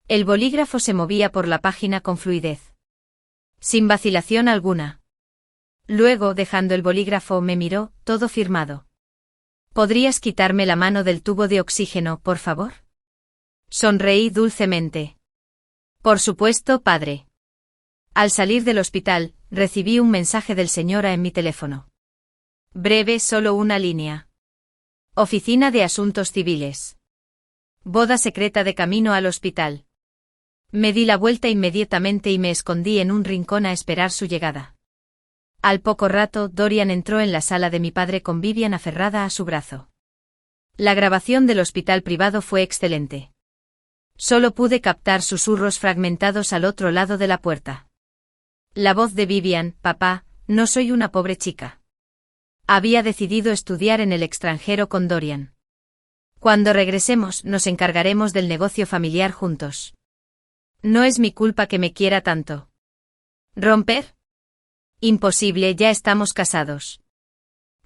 El bolígrafo se movía por la página con fluidez. Sin vacilación alguna. Luego, dejando el bolígrafo, me miró, todo firmado. ¿Podrías quitarme la mano del tubo de oxígeno, por favor? Sonreí dulcemente. Por supuesto, padre. Al salir del hospital, recibí un mensaje del señora en mi teléfono. Breve, solo una línea. Oficina de Asuntos Civiles. Boda secreta de camino al hospital. Me di la vuelta inmediatamente y me escondí en un rincón a esperar su llegada. Al poco rato, Dorian entró en la sala de mi padre con Vivian aferrada a su brazo. La grabación del hospital privado fue excelente. Solo pude captar susurros fragmentados al otro lado de la puerta. La voz de Vivian: papá, no soy una pobre chica. Había decidido estudiar en el extranjero con Dorian. Cuando regresemos, nos encargaremos del negocio familiar juntos. No es mi culpa que me quiera tanto. ¿Romper? Imposible, ya estamos casados.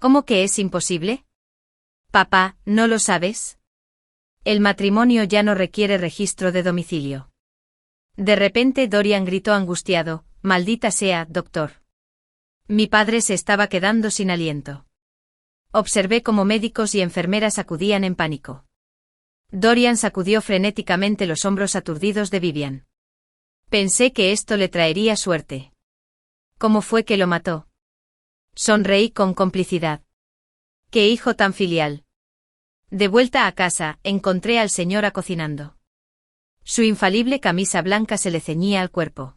¿Cómo que es imposible? Papá, ¿no lo sabes? El matrimonio ya no requiere registro de domicilio. De repente Dorian gritó angustiado: maldita sea, doctor. Mi padre se estaba quedando sin aliento. Observé cómo médicos y enfermeras acudían en pánico. Dorian sacudió frenéticamente los hombros aturdidos de Vivian. Pensé que esto le traería suerte. ¿Cómo fue que lo mató? Sonreí con complicidad. ¡Qué hijo tan filial! De vuelta a casa, encontré al señora cocinando. Su infalible camisa blanca se le ceñía al cuerpo.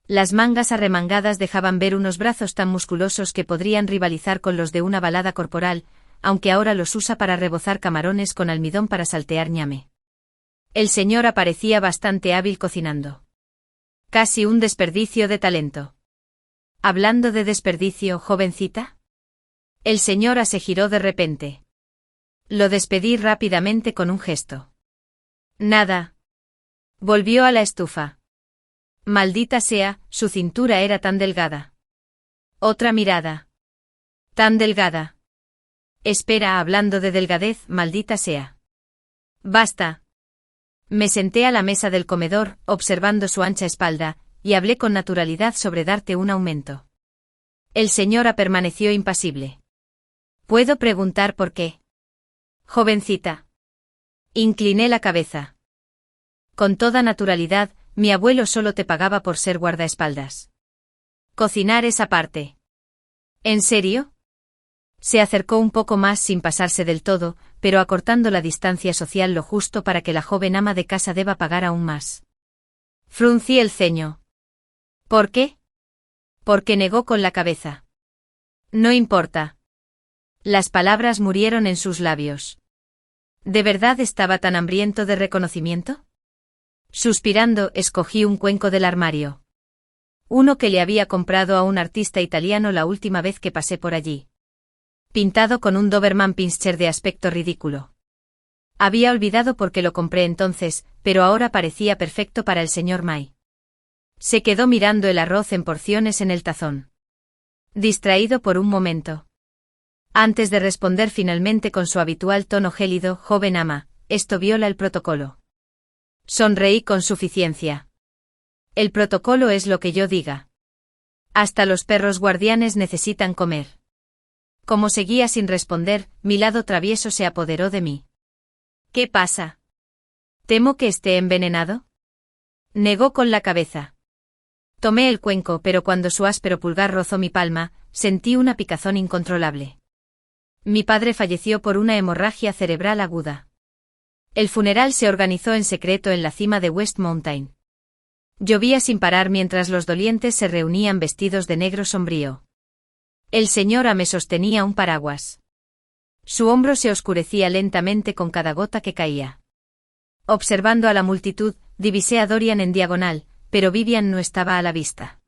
Las mangas arremangadas dejaban ver unos brazos tan musculosos que podrían rivalizar con los de una balada corporal, aunque ahora los usa para rebozar camarones con almidón para saltear ñame. El señor parecía bastante hábil cocinando. Casi un desperdicio de talento. ¿Hablando de desperdicio, jovencita? El señor se giró de repente. Lo despedí rápidamente con un gesto. Nada. Volvió a la estufa. Maldita sea, su cintura era tan delgada. Otra mirada. Tan delgada. Espera, hablando de delgadez, maldita sea. Basta. Me senté a la mesa del comedor, observando su ancha espalda, y hablé con naturalidad sobre darte un aumento. El señor permaneció impasible. ¿Puedo preguntar por qué? Jovencita. Incliné la cabeza. Con toda naturalidad, mi abuelo solo te pagaba por ser guardaespaldas. Cocinar es aparte. ¿En serio? Se acercó un poco más sin pasarse del todo, pero acortando la distancia social lo justo para que la joven ama de casa deba pagar aún más. Fruncí el ceño. ¿Por qué? Porque negó con la cabeza. No importa. Las palabras murieron en sus labios. ¿De verdad estaba tan hambriento de reconocimiento? Suspirando, escogí un cuenco del armario. Uno que le había comprado a un artista italiano la última vez que pasé por allí. Pintado con un Doberman Pinscher de aspecto ridículo. Había olvidado por qué lo compré entonces, pero ahora parecía perfecto para el señor May. Se quedó mirando el arroz en porciones en el tazón. Distraído por un momento. Antes de responder finalmente con su habitual tono gélido: joven ama, esto viola el protocolo. Sonreí con suficiencia. El protocolo es lo que yo diga. Hasta los perros guardianes necesitan comer. Como seguía sin responder, mi lado travieso se apoderó de mí. ¿Qué pasa? Temo que esté envenenado. Negó con la cabeza. Tomé el cuenco, pero cuando su áspero pulgar rozó mi palma, sentí una picazón incontrolable. Mi padre falleció por una hemorragia cerebral aguda. El funeral se organizó en secreto en la cima de West Mountain. Llovía sin parar mientras los dolientes se reunían vestidos de negro sombrío. El señor A me sostenía un paraguas. Su hombro se oscurecía lentamente con cada gota que caía. Observando a la multitud, divisé a Dorian en diagonal, pero Vivian no estaba a la vista.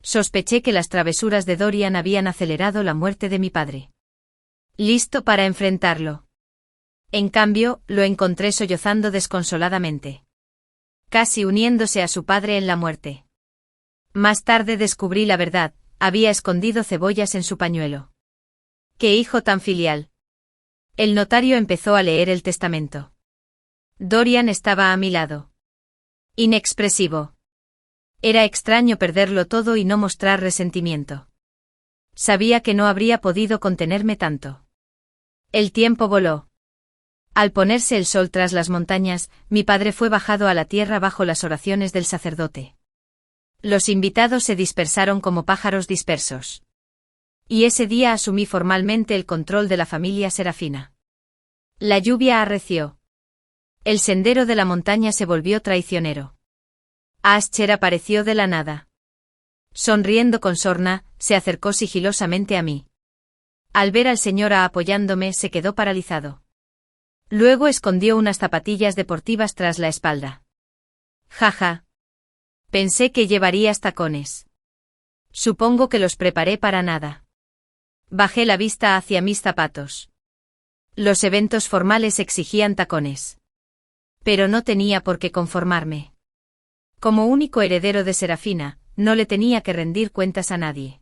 Sospeché que las travesuras de Dorian habían acelerado la muerte de mi padre. Listo para enfrentarlo. En cambio, lo encontré sollozando desconsoladamente. Casi uniéndose a su padre en la muerte. Más tarde descubrí la verdad, había escondido cebollas en su pañuelo. ¡Qué hijo tan filial! El notario empezó a leer el testamento. Dorian estaba a mi lado. Inexpresivo. Era extraño perderlo todo y no mostrar resentimiento. Sabía que no habría podido contenerme tanto. El tiempo voló. Al ponerse el sol tras las montañas, mi padre fue bajado a la tierra bajo las oraciones del sacerdote. Los invitados se dispersaron como pájaros dispersos. Y ese día asumí formalmente el control de la familia Serafina. La lluvia arreció. El sendero de la montaña se volvió traicionero. Ascher apareció de la nada. Sonriendo con sorna, se acercó sigilosamente a mí. Al ver al señor A apoyándome, se quedó paralizado. Luego escondió unas zapatillas deportivas tras la espalda. Jaja. Pensé que llevarías tacones. Supongo que los preparé para nada. Bajé la vista hacia mis zapatos. Los eventos formales exigían tacones. Pero no tenía por qué conformarme. Como único heredero de Serafina, no le tenía que rendir cuentas a nadie.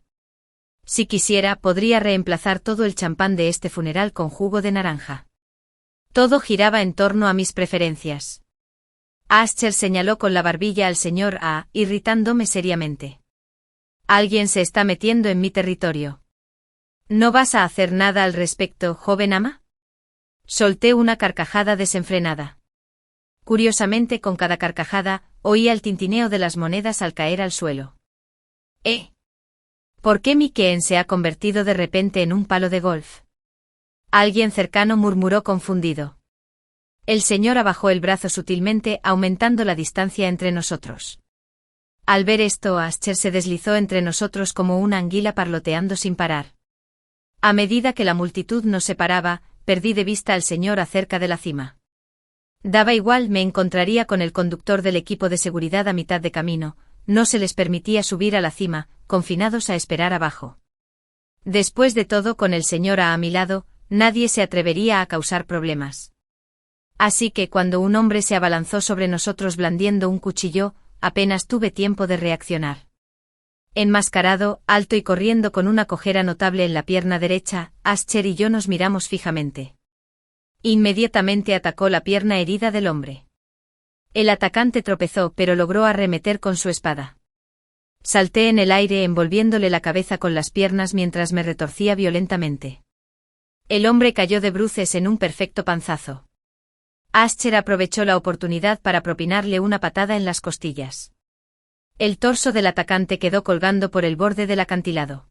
Si quisiera, podría reemplazar todo el champán de este funeral con jugo de naranja. Todo giraba en torno a mis preferencias. Ascher señaló con la barbilla al señor A, irritándome seriamente. Alguien se está metiendo en mi territorio. ¿No vas a hacer nada al respecto, joven ama? Solté una carcajada desenfrenada. Curiosamente, con cada carcajada, oía el tintineo de las monedas al caer al suelo. ¿Por qué mi Keen se ha convertido de repente en un palo de golf? Alguien cercano murmuró confundido. El señor abajó el brazo sutilmente, aumentando la distancia entre nosotros. Al ver esto, Ascher se deslizó entre nosotros como una anguila parloteando sin parar. A medida que la multitud nos separaba, perdí de vista al señor acerca de la cima. Daba igual, me encontraría con el conductor del equipo de seguridad a mitad de camino, no se les permitía subir a la cima, confinados a esperar abajo. Después de todo, con el señor A mi lado, nadie se atrevería a causar problemas. Así que cuando un hombre se abalanzó sobre nosotros blandiendo un cuchillo, apenas tuve tiempo de reaccionar. Enmascarado, alto y corriendo con una cojera notable en la pierna derecha, Ascher y yo nos miramos fijamente. Inmediatamente atacó la pierna herida del hombre. El atacante tropezó, pero logró arremeter con su espada. Salté en el aire envolviéndole la cabeza con las piernas mientras me retorcía violentamente. El hombre cayó de bruces en un perfecto panzazo. Ascher aprovechó la oportunidad para propinarle una patada en las costillas. El torso del atacante quedó colgando por el borde del acantilado.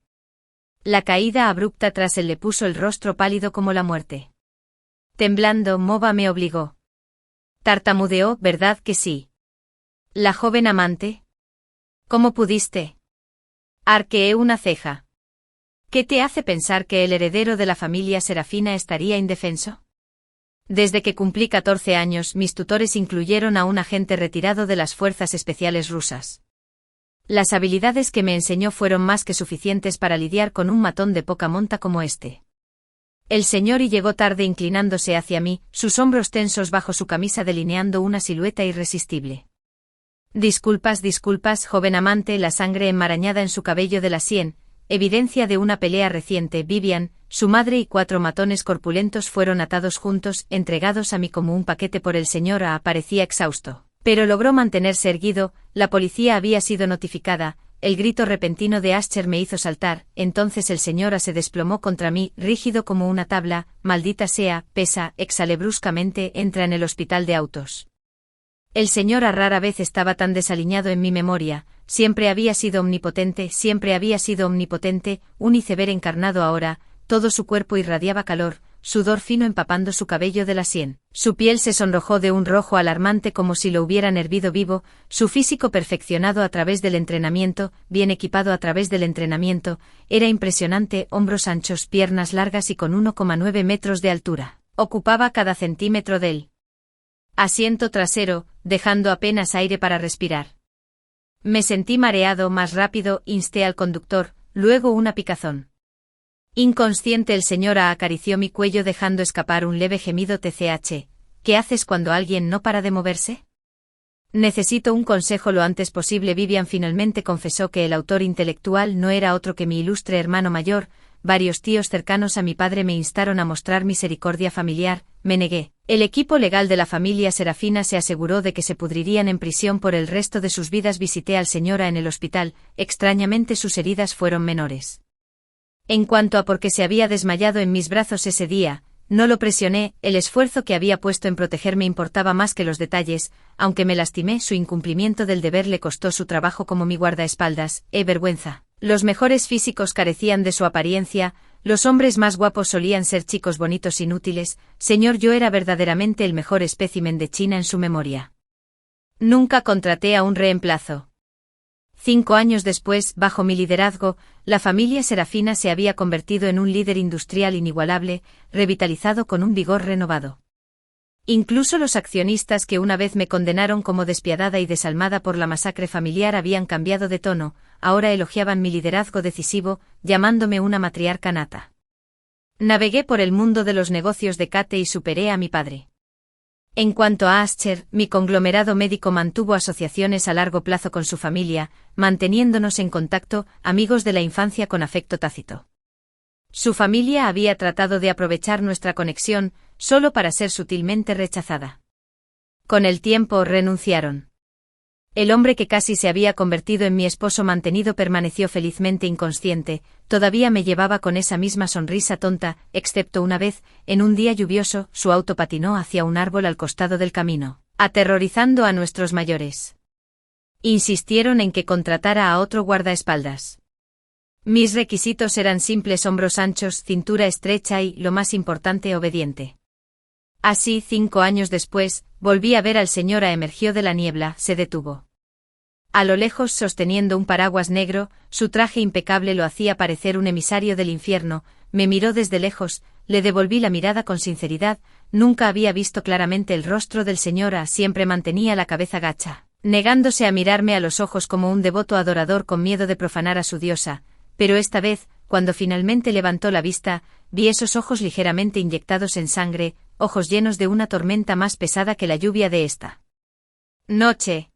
La caída abrupta tras él le puso el rostro pálido como la muerte. Temblando, Mova me obligó. Tartamudeó, ¿verdad que sí? La joven amante. ¿Cómo pudiste? Arqueé una ceja. ¿Qué te hace pensar que el heredero de la familia Serafina estaría indefenso? Desde que cumplí 14 años, mis tutores incluyeron a un agente retirado de las fuerzas especiales rusas. Las habilidades que me enseñó fueron más que suficientes para lidiar con un matón de poca monta como este. El señor Y llegó tarde inclinándose hacia mí, sus hombros tensos bajo su camisa delineando una silueta irresistible. Disculpas, joven amante, la sangre enmarañada en su cabello de la sien, evidencia de una pelea reciente. Vivian, su madre y 4 matones corpulentos fueron atados juntos, entregados a mí como un paquete por el señor A. Parecía exhausto, pero logró mantenerse erguido. La policía había sido notificada. El grito repentino de Ascher me hizo saltar, entonces el señor A se desplomó contra mí, rígido como una tabla. Maldita sea, pesa, exhalé bruscamente, entra en el hospital de autos. El señor A rara vez estaba tan desaliñado en mi memoria, siempre había sido omnipotente, un iceberg encarnado ahora, todo su cuerpo irradiaba calor, sudor fino empapando su cabello de la sien. Su piel se sonrojó de un rojo alarmante como si lo hubieran hervido vivo, su físico perfeccionado a través del entrenamiento, bien equipado a través del entrenamiento, era impresionante, hombros anchos, piernas largas y con 1,9 metros de altura. Ocupaba cada centímetro del asiento trasero, dejando apenas aire para respirar. Me sentí mareado, más rápido, insté al conductor, luego una picazón. Inconsciente el señor A acarició mi cuello dejando escapar un leve gemido. TCH, ¿qué haces cuando alguien no para de moverse? Necesito un consejo lo antes posible. Vivian finalmente confesó que el autor intelectual no era otro que mi ilustre hermano mayor. Varios tíos cercanos a mi padre me instaron a mostrar misericordia familiar, me negué. El equipo legal de la familia Serafina se aseguró de que se pudrirían en prisión por el resto de sus vidas. Visité al señor A en el hospital, extrañamente sus heridas fueron menores. En cuanto a por qué se había desmayado en mis brazos ese día, no lo presioné, el esfuerzo que había puesto en protegerme importaba más que los detalles, aunque me lastimé, su incumplimiento del deber le costó su trabajo como mi guardaespaldas, vergüenza. Los mejores físicos carecían de su apariencia, los hombres más guapos solían ser chicos bonitos inútiles, señor, yo era verdaderamente el mejor espécimen de China en su memoria. Nunca contraté a un reemplazo. 5 años después, bajo mi liderazgo, la familia Serafina se había convertido en un líder industrial inigualable, revitalizado con un vigor renovado. Incluso los accionistas que una vez me condenaron como despiadada y desalmada por la masacre familiar habían cambiado de tono, ahora elogiaban mi liderazgo decisivo, llamándome una matriarca nata. Navegué por el mundo de los negocios de Kate y superé a mi padre. En cuanto a Ascher, mi conglomerado médico mantuvo asociaciones a largo plazo con su familia, manteniéndonos en contacto, amigos de la infancia con afecto tácito. Su familia había tratado de aprovechar nuestra conexión, solo para ser sutilmente rechazada. Con el tiempo renunciaron. El hombre que casi se había convertido en mi esposo mantenido permaneció felizmente inconsciente, todavía me llevaba con esa misma sonrisa tonta, excepto una vez, en un día lluvioso, su auto patinó hacia un árbol al costado del camino, aterrorizando a nuestros mayores. Insistieron en que contratara a otro guardaespaldas. Mis requisitos eran simples: hombros anchos, cintura estrecha y, lo más importante, obediente. Así, 5 años después, volví a ver al señor A. Emergió de la niebla, se detuvo. A lo lejos, sosteniendo un paraguas negro, su traje impecable lo hacía parecer un emisario del infierno, me miró desde lejos, le devolví la mirada con sinceridad, nunca había visto claramente el rostro del señor A. Siempre mantenía la cabeza gacha, negándose a mirarme a los ojos como un devoto adorador con miedo de profanar a su diosa, pero esta vez, cuando finalmente levantó la vista, vi esos ojos ligeramente inyectados en sangre, ojos llenos de una tormenta más pesada que la lluvia de esta noche.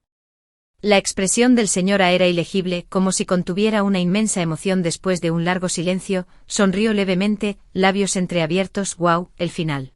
La expresión del señor A era ilegible, como si contuviera una inmensa emoción después de un largo silencio, sonrió levemente, labios entreabiertos. Wow, el final.